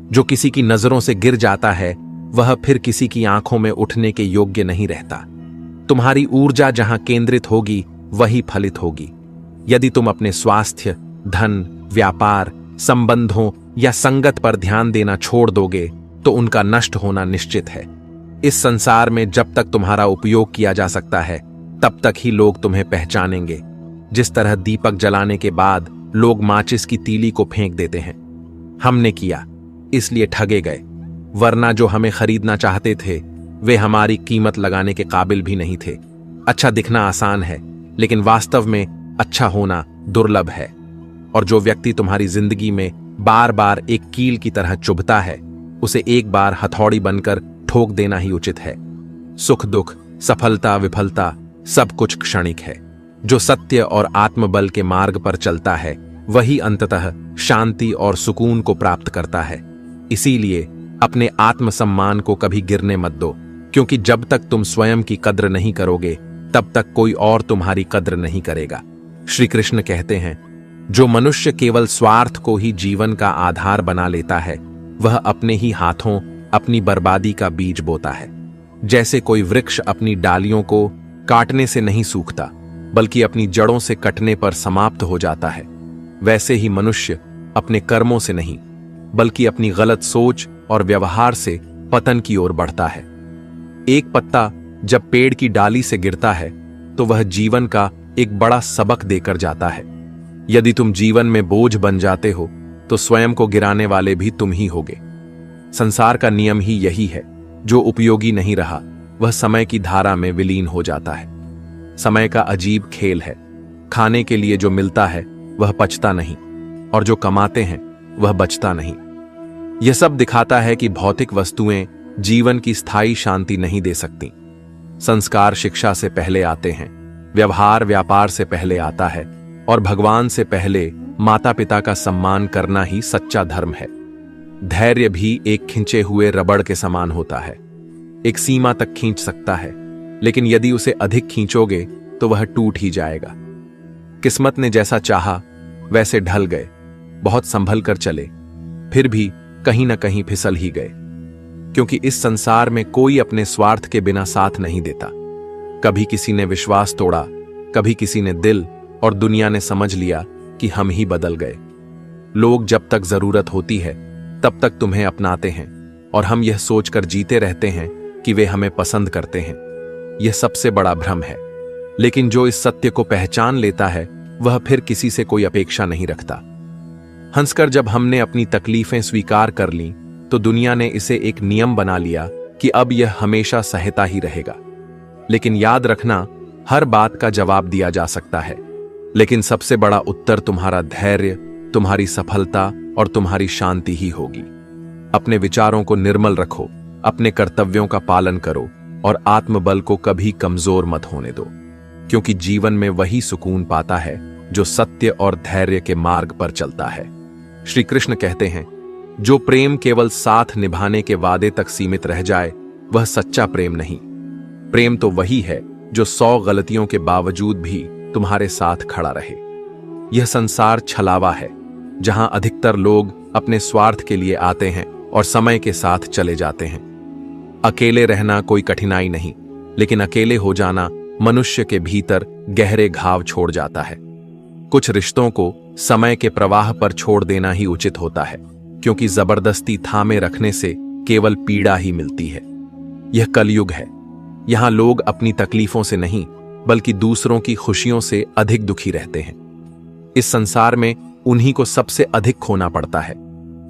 जो किसी की नजरों से गिर जाता है, वह फिर किसी की आंखों में उठने के योग्य नहीं रहता। तुम्हारी ऊर्जा जहां केंद्रित होगी, वही फलित होगी। यदि तुम अपने स्वास्थ्य, धन, व्यापार, संबंधों या संगत पर ध्यान देना छोड़ दोगे, तो उनका नष्ट होना निश्चित है। इस संसार में जब तक तुम्हारा उपयोग किया जा सकता है, तब तक ही लोग तुम्हें पहचानेंगे। जिस तरह दीपक जलाने के बाद लोग माचिस की तीली को फेंक देते हैं। हमने किया, इसलिए ठगे गए, वरना जो हमें खरीदना चाहते थे, वे हमारी कीमत लगाने के काबिल भी नहीं थे। अच्छा दिखना आसान है, लेकिन वास्तव में अच्छा होना दुर्लभ है। और जो व्यक्ति तुम्हारी जिंदगी में बार बार एक कील की तरह चुभता है, उसे एक बार हथौड़ी बनकर ठोक देना ही उचित है। सुख दुख, सफलता विफलता, सब कुछ क्षणिक है। जो सत्य और आत्मबल के मार्ग पर चलता है, वही अंततः शांति और सुकून को प्राप्त करता है। इसीलिए अपने आत्मसम्मान को कभी गिरने मत दो, क्योंकि जब तक तुम स्वयं की कद्र नहीं करोगे तब तक कोई और तुम्हारी कद्र नहीं करेगा। श्री कृष्ण कहते हैं, जो मनुष्य केवल स्वार्थ को ही जीवन का आधार बना लेता है वह अपने ही हाथों अपनी बर्बादी का बीज बोता है। जैसे कोई वृक्ष अपनी डालियों को काटने से नहीं सूखता बल्कि अपनी जड़ों से कटने पर समाप्त हो जाता है, वैसे ही मनुष्य अपने कर्मों से नहीं बल्कि अपनी गलत सोच और व्यवहार से पतन की ओर बढ़ता है। एक पत्ता जब पेड़ की डाली से गिरता है तो वह जीवन का एक बड़ा सबक देकर जाता है। यदि तुम जीवन में बोझ बन जाते हो तो स्वयं को गिराने वाले भी तुम ही होगे। संसार का नियम ही यही है, जो उपयोगी नहीं रहा वह समय की धारा में विलीन हो जाता है। समय का अजीब खेल है, खाने के लिए जो मिलता है वह पचता नहीं और जो कमाते हैं वह बचता नहीं। यह सब दिखाता है कि भौतिक वस्तुएं जीवन की स्थायी शांति नहीं दे सकती। संस्कार शिक्षा से पहले आते हैं, व्यवहार व्यापार से पहले आता है और भगवान से पहले माता पिता का सम्मान करना ही सच्चा धर्म है। धैर्य भी एक खिंचे हुए रबड़ के समान होता है, एक सीमा तक खींच सकता है, लेकिन यदि उसे अधिक खींचोगे तो वह टूट ही जाएगा। किस्मत ने जैसा चाहा वैसे ढल गए, बहुत संभल कर चले, फिर भी कहीं ना कहीं फिसल ही गए, क्योंकि इस संसार में कोई अपने स्वार्थ के बिना साथ नहीं देता। कभी किसी ने विश्वास तोड़ा, कभी किसी ने दिल, और दुनिया ने समझ लिया कि हम ही बदल गए। लोग जब तक जरूरत होती है तब तक तुम्हें अपनाते हैं और हम यह सोचकर जीते रहते हैं कि वे हमें पसंद करते हैं। यह सबसे बड़ा भ्रम है। लेकिन जो इस सत्य को पहचान लेता है वह फिर किसी से कोई अपेक्षा नहीं रखता। हंसकर जब हमने अपनी तकलीफें स्वीकार कर लीं तो दुनिया ने इसे एक नियम बना लिया कि अब यह हमेशा सहता ही रहेगा। लेकिन याद रखना, हर बात का जवाब दिया जा सकता है, लेकिन सबसे बड़ा उत्तर तुम्हारा धैर्य, तुम्हारी सफलता और तुम्हारी शांति ही होगी। अपने विचारों को निर्मल रखो, अपने कर्तव्यों का पालन करो और आत्मबल को कभी कमजोर मत होने दो, क्योंकि जीवन में वही सुकून पाता है जो सत्य और धैर्य के मार्ग पर चलता है। श्री कृष्ण कहते हैं, जो प्रेम केवल साथ निभाने के वादे तक सीमित रह जाए वह सच्चा प्रेम नहीं। प्रेम तो वही है जो 100 गलतियों के बावजूद भी तुम्हारे साथ खड़ा रहे। यह संसार छलावा है, जहां अधिकतर लोग अपने स्वार्थ के लिए आते हैं और समय के साथ चले जाते हैं। अकेले रहना कोई कठिनाई नहीं, लेकिन अकेले हो जाना मनुष्य के भीतर गहरे घाव छोड़ जाता है। कुछ रिश्तों को समय के प्रवाह पर छोड़ देना ही उचित होता है, क्योंकि जबरदस्ती थामे रखने से केवल पीड़ा ही मिलती है। यह कलयुग है, यहां लोग अपनी तकलीफों से नहीं बल्कि दूसरों की खुशियों से अधिक दुखी रहते हैं। इस संसार में उन्हीं को सबसे अधिक खोना पड़ता है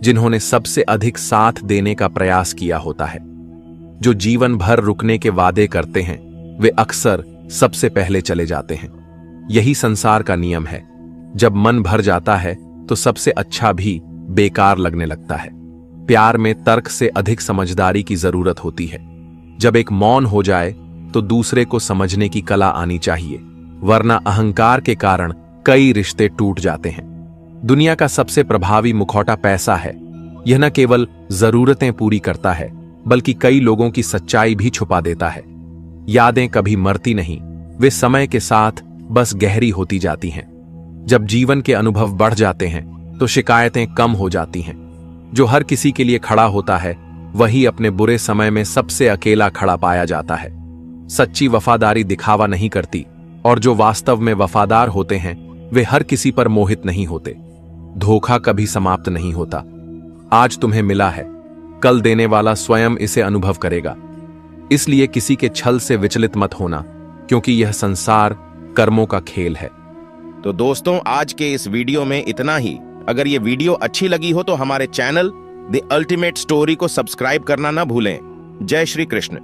जिन्होंने सबसे अधिक साथ देने का प्रयास किया होता है। जो जीवन भर रुकने के वादे करते हैं वे अक्सर सबसे पहले चले जाते हैं। यही संसार का नियम है। जब मन भर जाता है तो सबसे अच्छा भी बेकार लगने लगता है। प्यार में तर्क से अधिक समझदारी की जरूरत होती है। जब एक मौन हो जाए तो दूसरे को समझने की कला आनी चाहिए, वरना अहंकार के कारण कई रिश्ते टूट जाते हैं। दुनिया का सबसे प्रभावी मुखौटा पैसा है। यह न केवल जरूरतें पूरी करता है बल्कि कई लोगों की सच्चाई भी छुपा देता है। यादें कभी मरती नहीं, वे समय के साथ बस गहरी होती जाती हैं। जब जीवन के अनुभव बढ़ जाते हैं तो शिकायतें कम हो जाती हैं। जो हर किसी के लिए खड़ा होता है वही अपने बुरे समय में सबसे अकेला खड़ा पाया जाता है। सच्ची वफादारी दिखावा नहीं करती और जो वास्तव में वफादार होते हैं वे हर किसी पर मोहित नहीं होते। धोखा कभी समाप्त नहीं होता। आज तुम्हें मिला है, कल देने वाला स्वयं इसे अनुभव करेगा। इसलिए किसी के छल से विचलित मत होना, क्योंकि यह संसार कर्मों का खेल है। तो दोस्तों, आज के इस वीडियो में इतना ही। अगर ये वीडियो अच्छी लगी हो तो हमारे चैनल द अल्टीमेट स्टोरी को सब्सक्राइब करना ना भूलें। जय श्री कृष्ण।